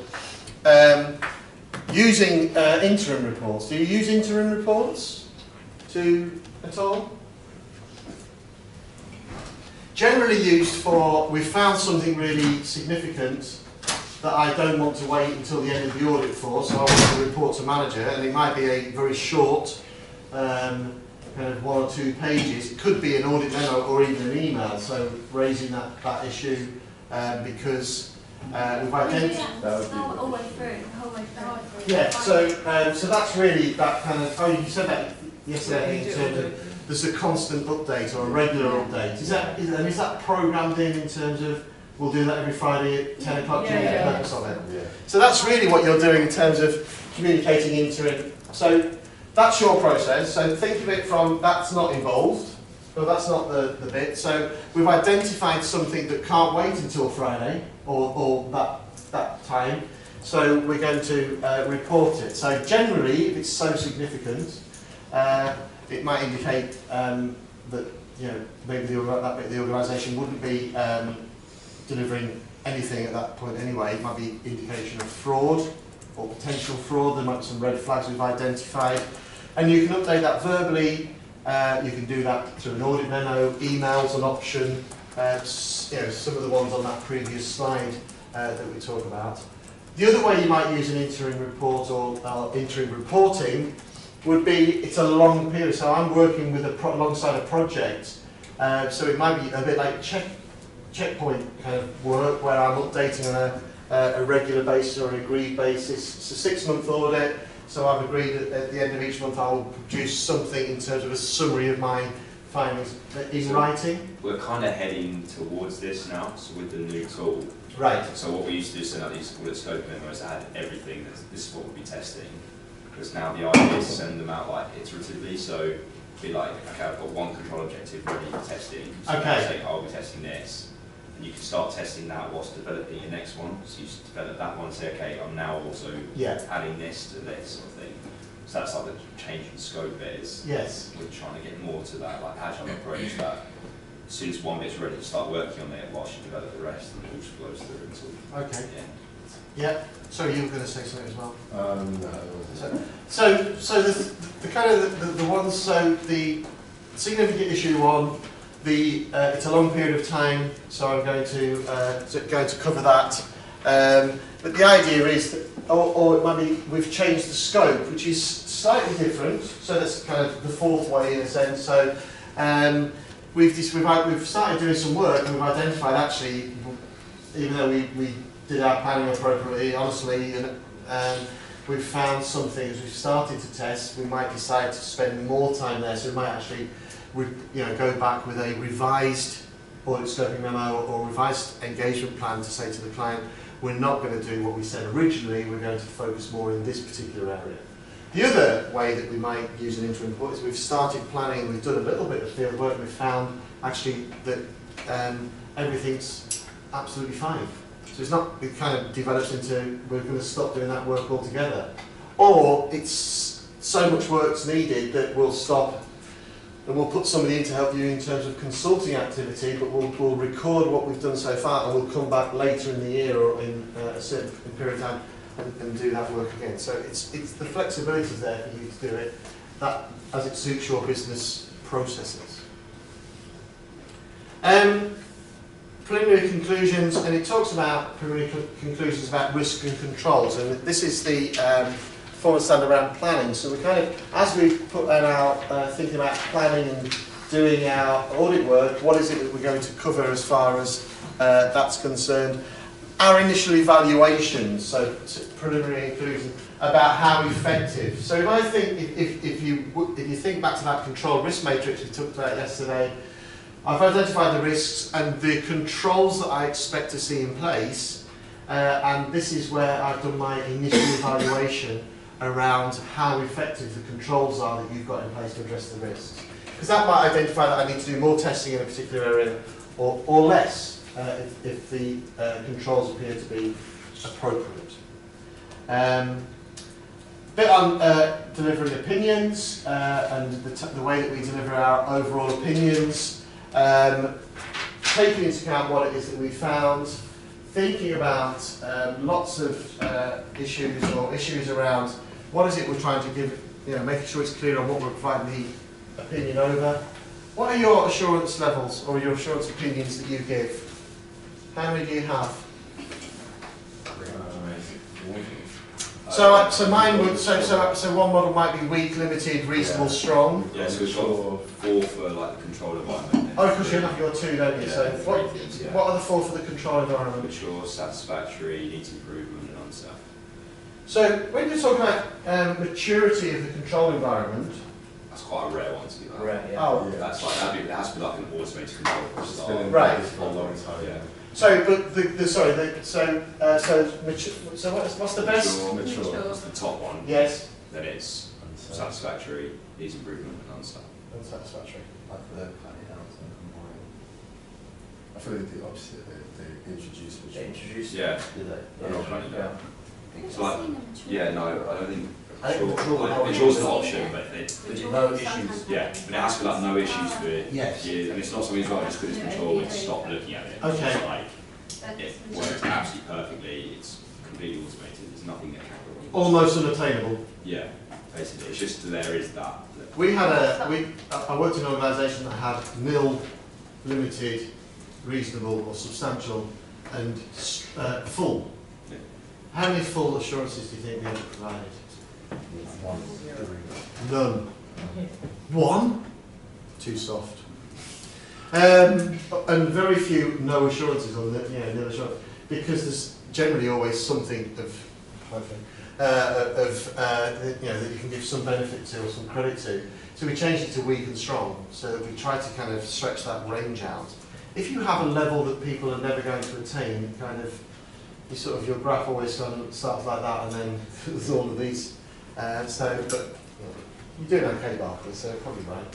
[SPEAKER 1] Using interim reports. Do you use interim reports at all? Generally used for, we've found something really significant that I don't want to wait until the end of the audit for, so I want to report to manager, and it might be a very short, kind of 1 or 2 pages. It could be an audit memo or even an email, so raising that issue because we've identified...
[SPEAKER 3] The whole way through.
[SPEAKER 1] Yeah, so that's really that kind of, oh, you said that yesterday in terms of there's a constant update or a regular update. Is that programmed in terms of we'll do that every Friday at 10 o'clock?
[SPEAKER 6] Yeah.
[SPEAKER 1] So that's really what you're doing in terms of communicating interim. So that's your process. So think of it from that's not involved, but that's not the bit. So we've identified something that can't wait until Friday or that time. So we're going to report it. So generally, if it's so significant, it might indicate that maybe that bit of the organisation wouldn't be delivering anything at that point anyway. It might be indication of fraud or potential fraud. There might be some red flags we've identified, and you can update that verbally. You can do that through an audit memo. Emails an option. Some of the ones on that previous slide that we talk about. The other way you might use an interim report or interim reporting would be it's a long period. So I'm working with alongside a project, so it might be a bit like checkpoint kind of work where I'm updating on a regular basis or an agreed basis. It's a 6-month audit, so I've agreed that at the end of each month I will produce something in terms of a summary of my findings in writing.
[SPEAKER 5] We're kind of heading towards this now, so with the new tool.
[SPEAKER 1] Right.
[SPEAKER 5] So what we used to do, send out these audit scope memos that had everything, this is what we'll be testing. Because now the idea is to send them out like iteratively, so be like, okay, I've got one control objective ready for testing. So
[SPEAKER 1] Okay.
[SPEAKER 5] you say, I'll be testing this. And you can start testing that whilst developing your next one. So you develop that one and say, okay, I'm now also adding this to this sort of thing. So that's like the change in scope bit is
[SPEAKER 1] Yes.
[SPEAKER 5] we're trying to get more to that like agile approach that as soon as one bit's ready to start working on it whilst you develop the rest and it all just flows through until
[SPEAKER 1] Okay.
[SPEAKER 5] yeah.
[SPEAKER 1] Yeah. Sorry, you were going to say something as well.
[SPEAKER 6] No.
[SPEAKER 1] So the kind of the ones. So the significant issue one. It's a long period of time, so I'm going to cover that. But the idea is that, or it might be we've changed the scope, which is slightly different. So that's kind of the fourth way in a sense. So we've started doing some work and we've identified actually, even though we did our planning appropriately, honestly, and we've found something as we've started to test. We might decide to spend more time there, so we might actually go back with a revised audit scoping memo or revised engagement plan to say to the client, we're not going to do what we said originally, we're going to focus more in this particular area. The other way that we might use an interim report is we've started planning, we've done a little bit of field work, we've found actually that everything's absolutely fine. So it's not, it kind of develops into we're going to stop doing that work altogether. Or it's so much work's needed that we'll stop and we'll put somebody in to help you in terms of consulting activity, but we'll record what we've done so far and we'll come back later in the year or in a certain period of time and do that work again. So it's the flexibility there for you to do it that as it suits your business processes. Preliminary conclusions, and it talks about preliminary conclusions about risk and controls, and this is the performance standard around planning. So we kind of, as we put out thinking about planning and doing our audit work, what is it that we're going to cover as far as that's concerned? Our initial evaluations, so preliminary conclusions about how effective. So if I think, if you think back to that control risk matrix we talked about yesterday, I've identified the risks and the controls that I expect to see in place, and this is where I've done my initial evaluation around how effective the controls are that you've got in place to address the risks. Because that might identify that I need to do more testing in a particular area or less if the controls appear to be appropriate. Bit on delivering opinions and the way that we deliver our overall opinions, taking into account what it is that we found, thinking about lots of issues around what is it we're trying to give, making sure it's clear on what we're providing the opinion over. What are your assurance levels or your assurance opinions that you give? How many do you have? So mine would so one model might be weak, limited, reasonable, strong.
[SPEAKER 5] Yeah, so we've got 4 for like the control environment.
[SPEAKER 1] Oh, because you have your 2, don't you?
[SPEAKER 5] Yeah,
[SPEAKER 1] So
[SPEAKER 5] yeah.
[SPEAKER 1] what are the 4 for the control environment?
[SPEAKER 5] Mature, satisfactory, needs improvement, and unsafe.
[SPEAKER 1] So when you're talking about maturity of the control environment,
[SPEAKER 5] That's quite a rare one to be like.
[SPEAKER 2] Right, yeah.
[SPEAKER 1] oh,
[SPEAKER 6] Yeah.
[SPEAKER 5] That's like it has to be like an automated control for a
[SPEAKER 6] It's been
[SPEAKER 5] start.
[SPEAKER 6] in
[SPEAKER 1] Right.
[SPEAKER 6] place for a long time.
[SPEAKER 5] Yeah.
[SPEAKER 1] so but so what's the best?
[SPEAKER 6] Mature.
[SPEAKER 5] That's the top one.
[SPEAKER 1] Yes,
[SPEAKER 5] Then it's satisfactory, needs improvement, and unsafe.
[SPEAKER 1] unsatisfactory.
[SPEAKER 6] I feel like the opposite. They introduce
[SPEAKER 2] They
[SPEAKER 6] mature.
[SPEAKER 2] introduced
[SPEAKER 5] Yeah.
[SPEAKER 2] did they?
[SPEAKER 5] They're not running down.
[SPEAKER 3] I've
[SPEAKER 5] It's like-
[SPEAKER 3] seen a mature.
[SPEAKER 5] Yeah, no, I don't think.
[SPEAKER 1] I think
[SPEAKER 5] Mature,
[SPEAKER 1] mature-
[SPEAKER 5] like, mature's an option, but it,
[SPEAKER 3] Mature
[SPEAKER 2] no
[SPEAKER 3] sometimes
[SPEAKER 2] issues.
[SPEAKER 3] happens.
[SPEAKER 5] yeah, but it has to be like no issues for it.
[SPEAKER 1] Yes.
[SPEAKER 5] Yeah, and it's not something as well just because it's control, we stop looking at it. It's
[SPEAKER 1] Okay.
[SPEAKER 5] just like
[SPEAKER 3] That's
[SPEAKER 5] it
[SPEAKER 3] mature.
[SPEAKER 5] works absolutely perfectly. It's completely automated. There's nothing that can go wrong.
[SPEAKER 1] Almost unattainable.
[SPEAKER 5] Yeah, basically, it's just there is that.
[SPEAKER 1] We had I worked in an organisation that had nil, limited, reasonable or substantial and full.
[SPEAKER 5] Yeah.
[SPEAKER 1] How many full assurances do you think we ever provided? None. One? Too soft. And very few no assurances on nil assurance, because there's generally always something that you can give some benefit to or some credit to. So we changed it to weak and strong, so that we try to kind of stretch that range out. If you have a level that people are never going to attain, your graph always starts like that, and then there's all of these. But you're doing okay, Barclays, so probably right.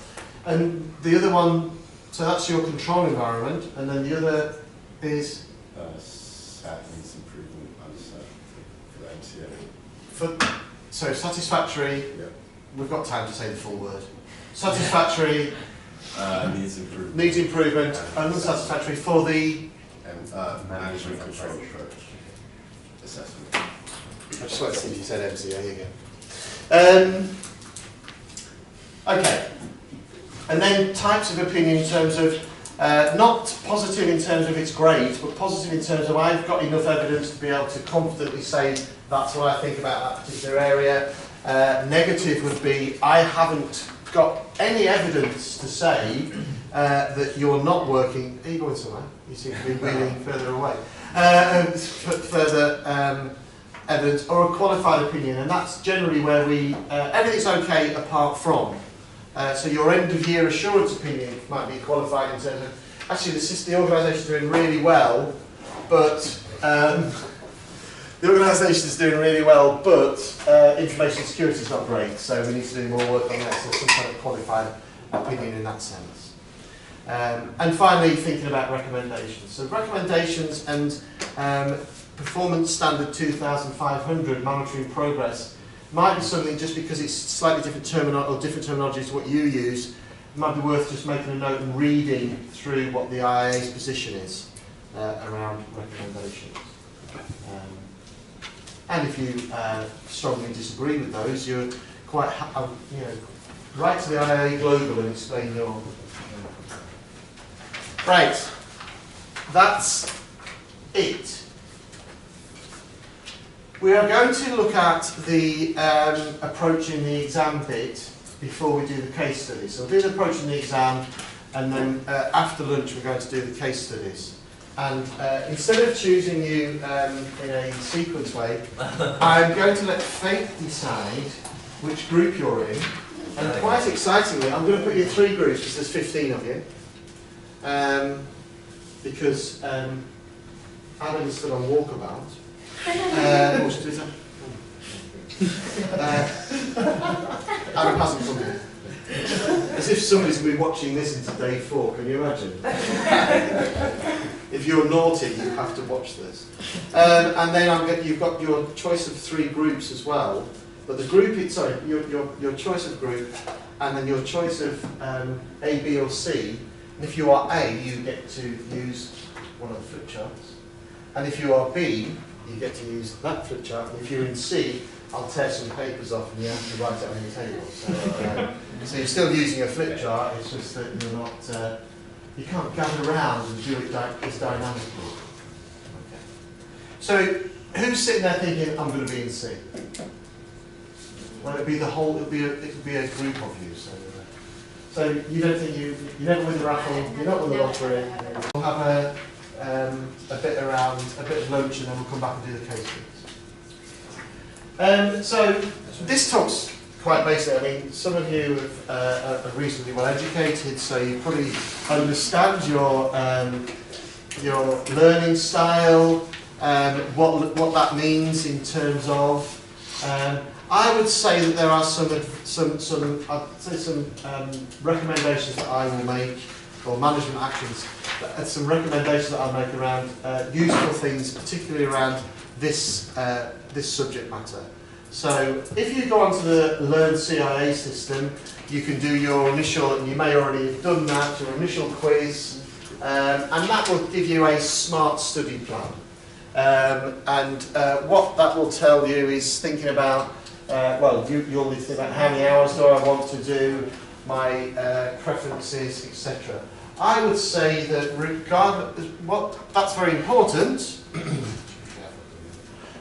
[SPEAKER 1] And the other one, so that's your control environment, and then the other is
[SPEAKER 6] Sat needs improvement for the MCA.
[SPEAKER 1] so satisfactory.
[SPEAKER 6] Yeah.
[SPEAKER 1] We've got time to say the full word. Satisfactory,
[SPEAKER 6] Needs improvement.
[SPEAKER 1] needs improvement, and unsatisfactory for the.
[SPEAKER 6] Management control approach. Assessment.
[SPEAKER 1] I just want to see if you said MCA again. Okay. And then types of opinion in terms of, not positive in terms of its grade, but positive in terms of I've got enough evidence to be able to confidently say that's what I think about that particular area. Negative would be I haven't got any evidence to say that you're not working. Are you going somewhere? You seem to be wheeling further away. Further evidence or a qualified opinion, and that's generally where everything's okay apart from. So your end of year assurance opinion might be qualified in terms of actually the organisation's doing really well, but the organisation is doing really well, but information security is not great, so we need to do more work on that. So some kind of qualified opinion in that sense. And finally, thinking about recommendations. So recommendations and performance standard 2500 monitoring progress might be something, just because it's slightly different terminology to what you use, it might be worth just making a note and reading through what the IA's position is around recommendations. And if you strongly disagree with those, you're quite, write to the IA Global and explain your. Right, that's it. We are going to look at the approach in the exam bit before we do the case studies. So we'll do the approach in the exam, and then after lunch we're going to do the case studies. And instead of choosing you in a sequence way, I'm going to let fate decide which group you're in. And quite excitingly, I'm going to put you in 3 groups, because there's 15 of you. Because Adam is still on walkabout. What's Twitter? Aaron hasn't come in. As if somebody's going to be watching this into day 4, can you imagine? If you're naughty, you have to watch this. And then you've got your choice of 3 groups as well. But the group, your choice of group, and then your choice of A, B or C. And if you are A, you get to use one of the flip charts. And if you are B, you get to use that flip chart. And if you're in C, I'll tear some papers off and you have to write it on your table. So you're still using a flip chart, it's just that you're not, you can't gather around and do it as dynamically. Okay. So who's sitting there thinking, I'm going to be in C? Well, it'd be the whole, it could be a group of you. So you don't think you never win the raffle, you're not with the lottery. We'll have a bit of lunch, and then we'll come back and do the case studies. So this talk's quite basic. I mean, some of you are reasonably well educated, so you probably understand your learning style, what that means in terms of. I would say that there are some recommendations that I will make, or management actions. Some recommendations that I'll make around useful things, particularly around this subject matter. So if you go onto the Learn CIA system, you can do your initial, and you may already have done that, your initial quiz, and that will give you a smart study plan. What that will tell you is thinking about, you'll need to think about how many hours do I want to do, my preferences, etc. I would say that that's very important.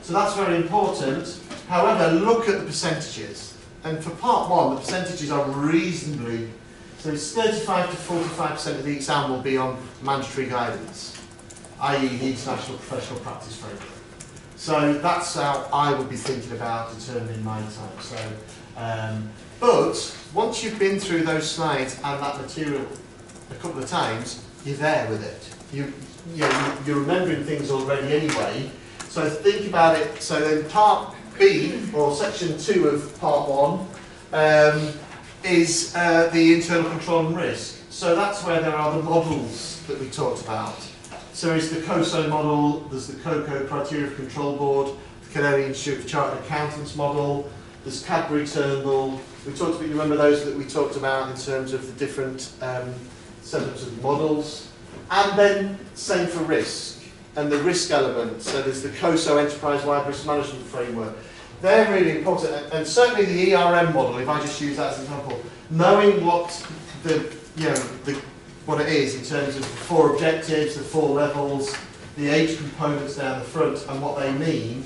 [SPEAKER 1] So that's very important. However, look at the percentages. And for part 1, the percentages are reasonably, so it's 35 to 45% of the exam will be on mandatory guidance, i.e. the International Professional Practice Framework. So that's how I would be thinking about determining my time. So, but once you've been through those slides and that material a couple of times, you're there with it. You're remembering things already anyway. So think about it. So then part B, or section 2 of part 1, is the internal control and risk. So that's where there are the models that we talked about. So there's the COSO model, there's the COCO Criteria of Control Board, the Canadian Institute of Chartered Accountants model, there's Cadbury Turnbull. We talked about, you remember those that we talked about in terms of the different setups of models. And then same for risk, and the risk element. So there's the COSO Enterprise-Wide Risk Management Framework. They're really important, and certainly the ERM model, if I just use that as an example, knowing what what it is in terms of the 4 objectives, the 4 levels, the 8 components down the front, and what they mean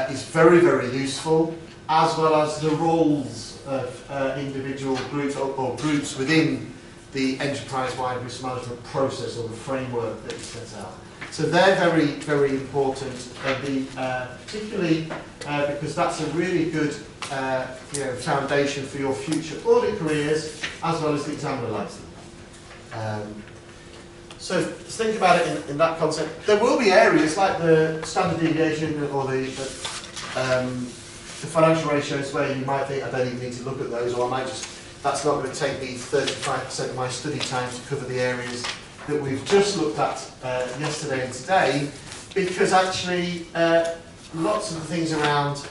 [SPEAKER 1] is very, very useful, as well as the roles of individual groups or groups within the enterprise-wide risk management process or the framework that is set out. So they're very, very important, particularly because that's a really good foundation for your future audit careers, as well as the examiner license. So think about it in that concept. There will be areas like the standard deviation or the financial ratios where you might think, I don't even need to look at those, or I might just, that's not going to take me 35% of my study time to cover the areas that we've just looked at yesterday and today, because actually lots of the things around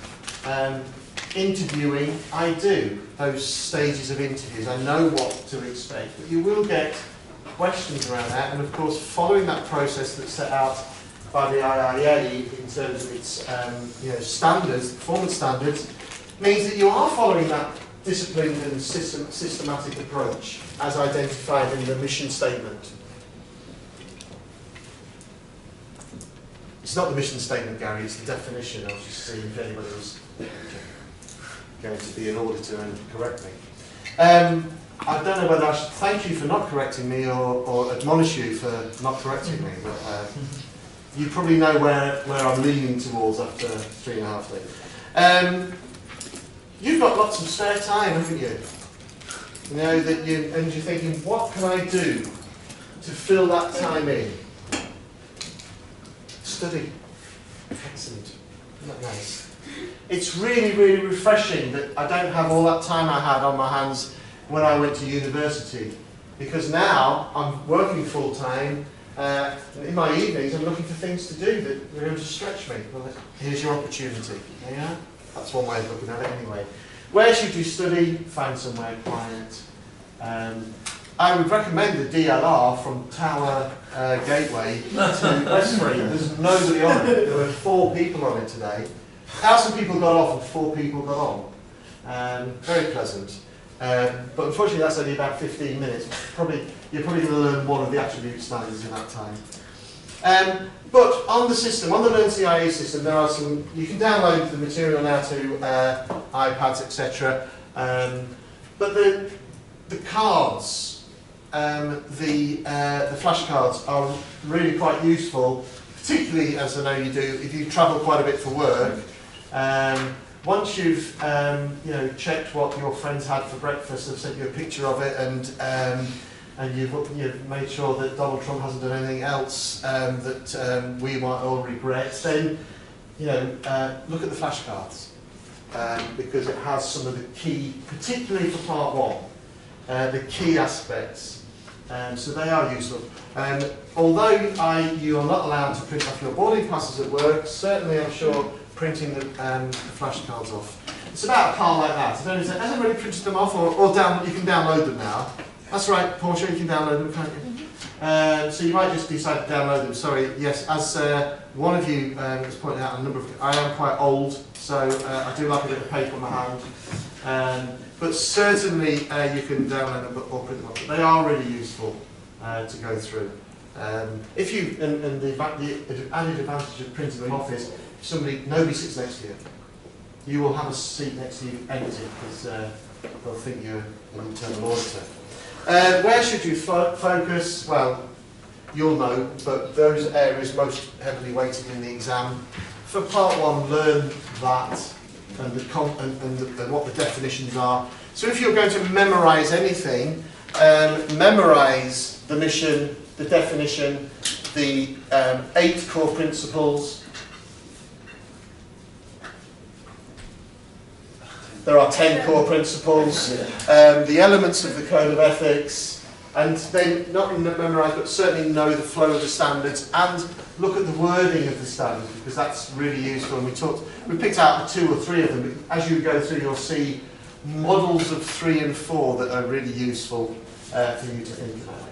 [SPEAKER 1] interviewing, I do those stages of interviews. I know what to expect, but you will get questions around that, and of course following that process that's set out by the IIA in terms of its standards, performance standards, means that you are following that disciplined and systematic approach as identified in the mission statement. It's not the mission statement, Gary, it's the definition. I was just seeing if anybody was going to be an auditor and correct me. I don't know whether I should thank you for not correcting me or admonish you for not correcting me, but you probably know where I'm leaning towards after 3.5 days. You've got lots of spare time, haven't you? You know, that you're thinking, what can I do to fill that time in? Study. Excellent. Isn't that nice? It's really, really refreshing that I don't have all that time I had on my hands when I went to university, because now I'm working full time. In my evenings, I'm looking for things to do that are going to stretch me. Well, here's your opportunity. Yeah, that's one way of looking at it anyway. Where should you study? Find somewhere quiet. I would recommend the DLR from Tower Gateway to Westbury. There's nobody on it. There were 4 people on it today. 1,000 people got off and 4 people got on. Very pleasant. But unfortunately that's only about 15 minutes. You're probably going to learn one of the attribute standards in that time. But on the system, on the Learn CIA system, there are some, you can download the material now to iPads, etc. But the cards, the flashcards are really quite useful, particularly, as I know you do, if you travel quite a bit for work. Once you've checked what your friends had for breakfast, they've sent you a picture of it, and you've made sure that Donald Trump hasn't done anything else that we might all regret, then look at the flashcards, because it has some of the key, particularly for part 1, the key aspects. So they are useful. Although you are not allowed to print off your boarding passes at work, certainly I'm sure printing the flashcards off. It's about a car like that. I don't know, has everybody printed them off, or you can download them now? That's right, Portia, you can download them, can't you? So you might just decide to download them. Sorry, yes, as one of you has pointed out, I am quite old, so I do like a bit of paper on my hand. But certainly you can download them or print them off. But they are really useful to go through. If you and the added advantage of printing them off is nobody sits next to you. You will have a seat next to you empty because they'll think you're an internal auditor. Where should you focus? Well, you'll know, but those areas most heavily weighted in the exam. For part 1, learn that and what the definitions are. So if you're going to memorise anything, memorise the mission, the definition, the 8 core principles. There are 10 core principles, the elements of the code of ethics, and then not memorise but certainly know the flow of the standards and look at the wording of the standards, because that's really useful. And we picked out 2 or 3 of them. As you go through, you'll see models of 3 and 4 that are really useful for you to think about.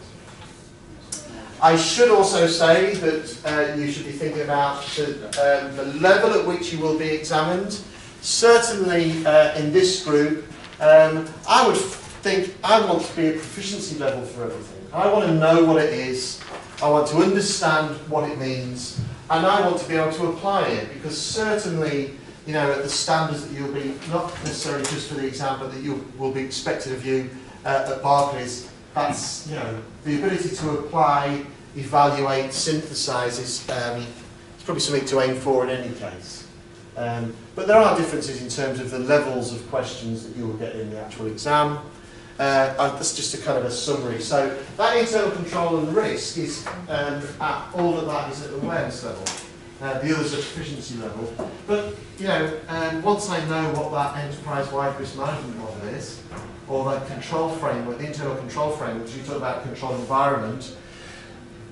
[SPEAKER 1] I should also say that you should be thinking about the level at which you will be examined. Certainly in this group, I would think I want to be a proficiency level for everything. I want to know what it is, I want to understand what it means, and I want to be able to apply it, because certainly, at the standards that you'll be, not necessarily just for the exam, but that you will be expected of you at Barclays, that's, the ability to apply, evaluate, synthesise is probably something to aim for in any case. But there are differences in terms of the levels of questions that you will get in the actual exam. That's just a kind of a summary. So that internal control and risk is all of that is at the awareness level. The others are proficiency level. But once I know what that enterprise-wide risk management model is, or that control framework, the internal control framework, which you talk about control environment,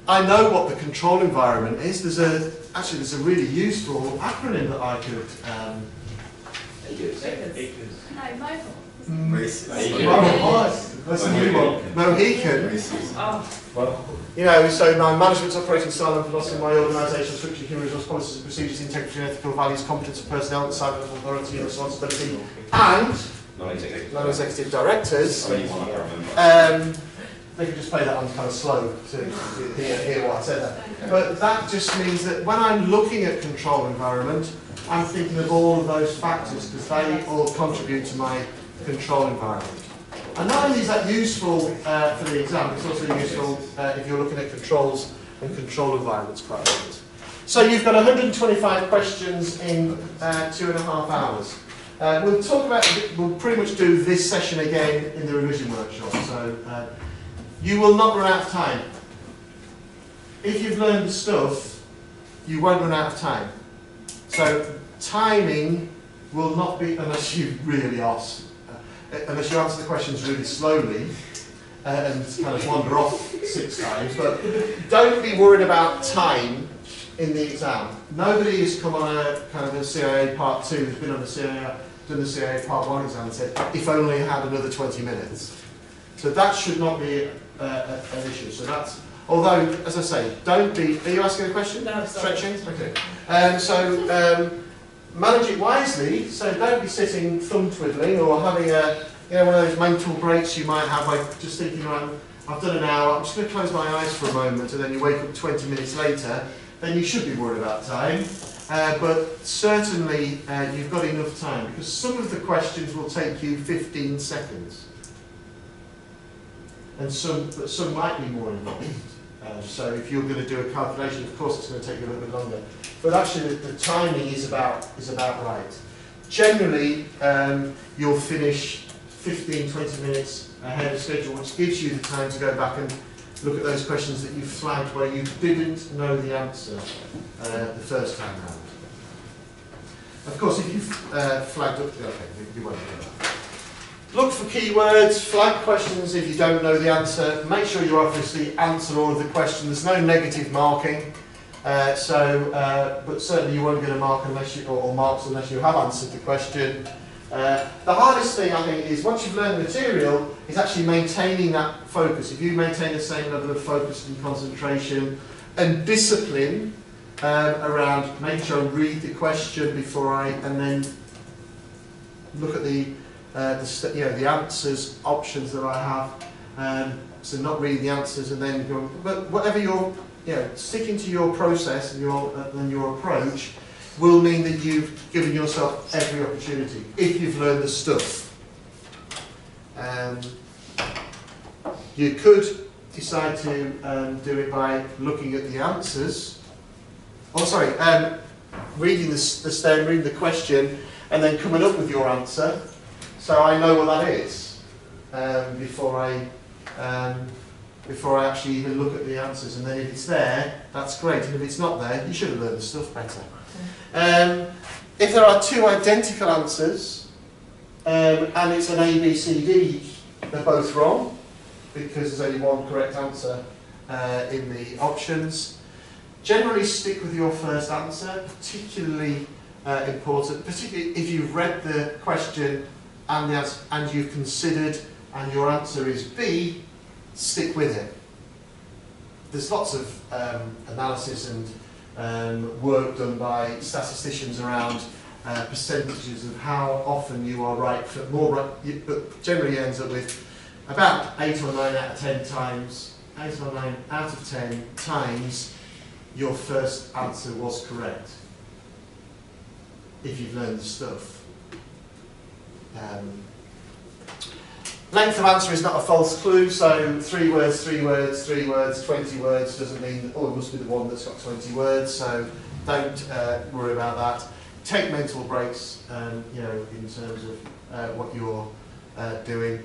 [SPEAKER 1] I know what the control environment is. There's a really useful acronym that I could.
[SPEAKER 3] No, mobile.
[SPEAKER 1] That's a new one. Mohican. So my management's operating style and philosophy, my organisational structure, human resource policies and procedures, integrity and ethical values, competence of personnel, assignment of authority and responsibility, and non-executive directors. They can just play that on kind of slow to hear what I said there. But that just means that when I'm looking at control environment, I'm thinking of all of those factors, because they all contribute to my control environment. And not only is that useful for the exam, it's also useful if you're looking at controls and control environments quite a bit. So you've got 125 questions in 2.5 hours. We'll pretty much do this session again in the revision workshop. So you will not run out of time. If you've learned the stuff, you won't run out of time. So timing will not be, unless you really ask, unless you answer the questions really slowly and kind of wander off 6 times, but don't be worried about time in the exam. Nobody has come on a kind of a CIA Part 2 who's been on the CIA, done the CIA Part 1 exam and said, if only I had another 20 minutes. So that should not be an issue. So that's, although, as I say, don't be, are you asking a question?
[SPEAKER 4] No, sorry.
[SPEAKER 1] Stretching? Okay. Manage it wisely, so don't be sitting thumb twiddling or having a, one of those mental breaks you might have, like just thinking, right, I've done an hour, I'm just going to close my eyes for a moment, and then you wake up 20 minutes later, then you should be worried about time. But certainly you've got enough time, because some of the questions will take you 15 seconds. And some might be more involved. So if you're going to do a calculation, of course it's going to take you a little bit longer. But actually the timing is about right. Generally, you'll finish 15-20 minutes ahead of schedule, which gives you the time to go back and look at those questions that you flagged where you didn't know the answer the first time round. Of course, if you've flagged up, okay, you won't do that. Look for keywords, flag questions if you don't know the answer. Make sure you obviously answer all of the questions. There's no negative marking, but certainly you won't get a mark unless you, or marks unless you have answered the question. The hardest thing, I think, is once you've learned the material, is actually maintaining that focus. If you maintain the same level of focus and concentration and discipline around making sure I read the question before and then look at the answers options that I have. So not reading the answers and then going, but whatever you're, sticking to your process and your approach will mean that you've given yourself every opportunity if you've learned the stuff. You could decide to do it by looking at the answers. Oh, sorry, reading the stem, reading the question, and then coming up with your answer. So I know what that is before I actually even look at the answers. And then if it's there, that's great. And if it's not there, you should have learned the stuff better. If there are 2 identical answers and it's an A, B, C, D, they're both wrong because there's only one correct answer in the options. Generally stick with your first answer, particularly important, particularly if you've read the question and you've considered and your answer is B, stick with it. There's lots of analysis and work done by statisticians around percentages of how often you are right, but generally ends up with about 8 or 9 out of 10 times, 8 or 9 out of 10 times your first answer was correct, if you've learned the stuff. Length of answer is not a false clue, so 3 words, 3 words, 3 words, 20 words doesn't mean that, it must be the one that's got 20 words, so don't worry about that. Take mental breaks, in terms of what you're doing.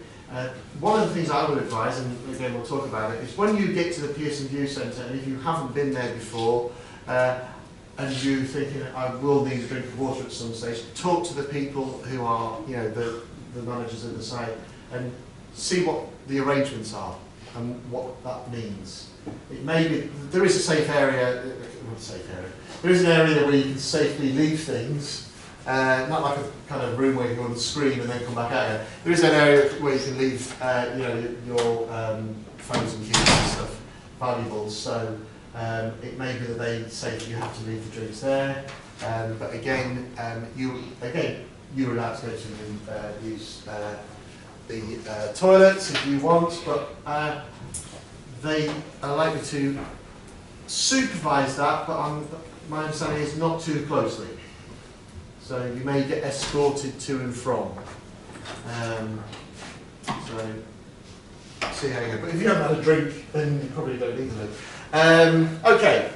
[SPEAKER 1] One of the things I would advise, and again we'll talk about it, is when you get to the Pearson View Centre, and if you haven't been there before, and you're thinking, I will need a drink of water at some stage, talk to the people who are, the managers of the site, and see what the arrangements are and what that means. It may be, there is a safe area, not a safe area, there is an area where you can safely leave things, not like a kind of room where you go and scream and then come back out again. There is an area where you can leave your phones and keys and stuff, valuables, so it may be that they say that you have to leave the drinks there, but again, you're allowed to go to and use the toilets if you want, but they are likely to supervise that, but my understanding is not too closely. So you may get escorted to and from. See how you go. But if you haven't had a drink, then you probably don't need to. Okay,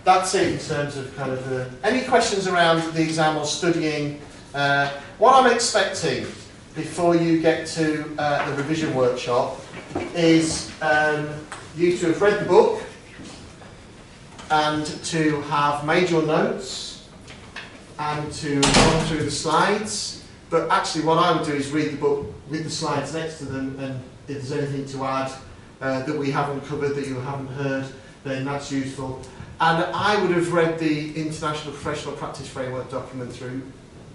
[SPEAKER 1] that's it in terms of kind of any questions around the exam or studying. What I'm expecting before you get to the revision workshop is you to have read the book and to have made your notes and to run through the slides. But actually what I would do is read the book with the slides next to them, and if there's anything to add that we haven't covered, that you haven't heard, then that's useful. And I would have read the International Professional Practice Framework document through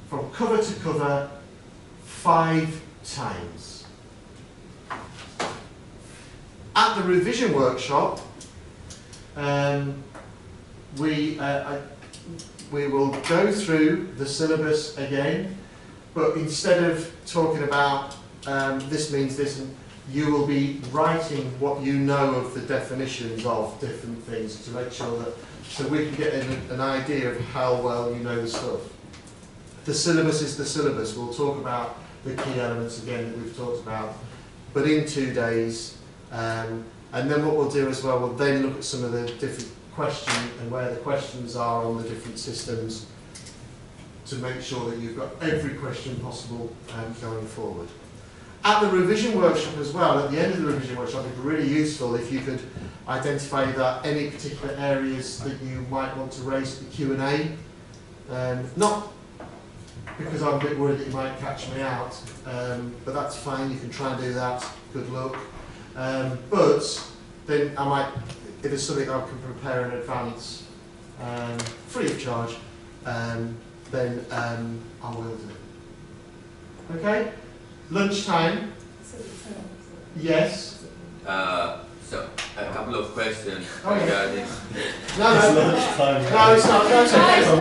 [SPEAKER 1] from cover to cover 5 times. At the revision workshop, we will go through the syllabus again, but instead of talking about this means this, you will be writing what you know of the definitions of different things to make sure that, so we can get an idea of how well you know the stuff. The syllabus is the syllabus. We'll talk about the key elements again that we've talked about, but in 2 days. And then what we'll do as well, we'll then look at some of the different questions and where the questions are on the different systems to make sure that you've got every question possible going forward. At the revision workshop as well, at the end of the revision workshop, it'd be really useful if you could identify that any particular areas that you might want to raise at the Q&A. Not because I'm a bit worried that you might catch me out, but that's fine, you can try and do that, good luck. But then I might, if there's something I can prepare in advance, free of charge, then I will do it. Okay? Lunchtime? Yes?
[SPEAKER 8] So, a couple of questions
[SPEAKER 1] Okay.
[SPEAKER 8] regarding...
[SPEAKER 1] No, it's not. No, it's okay.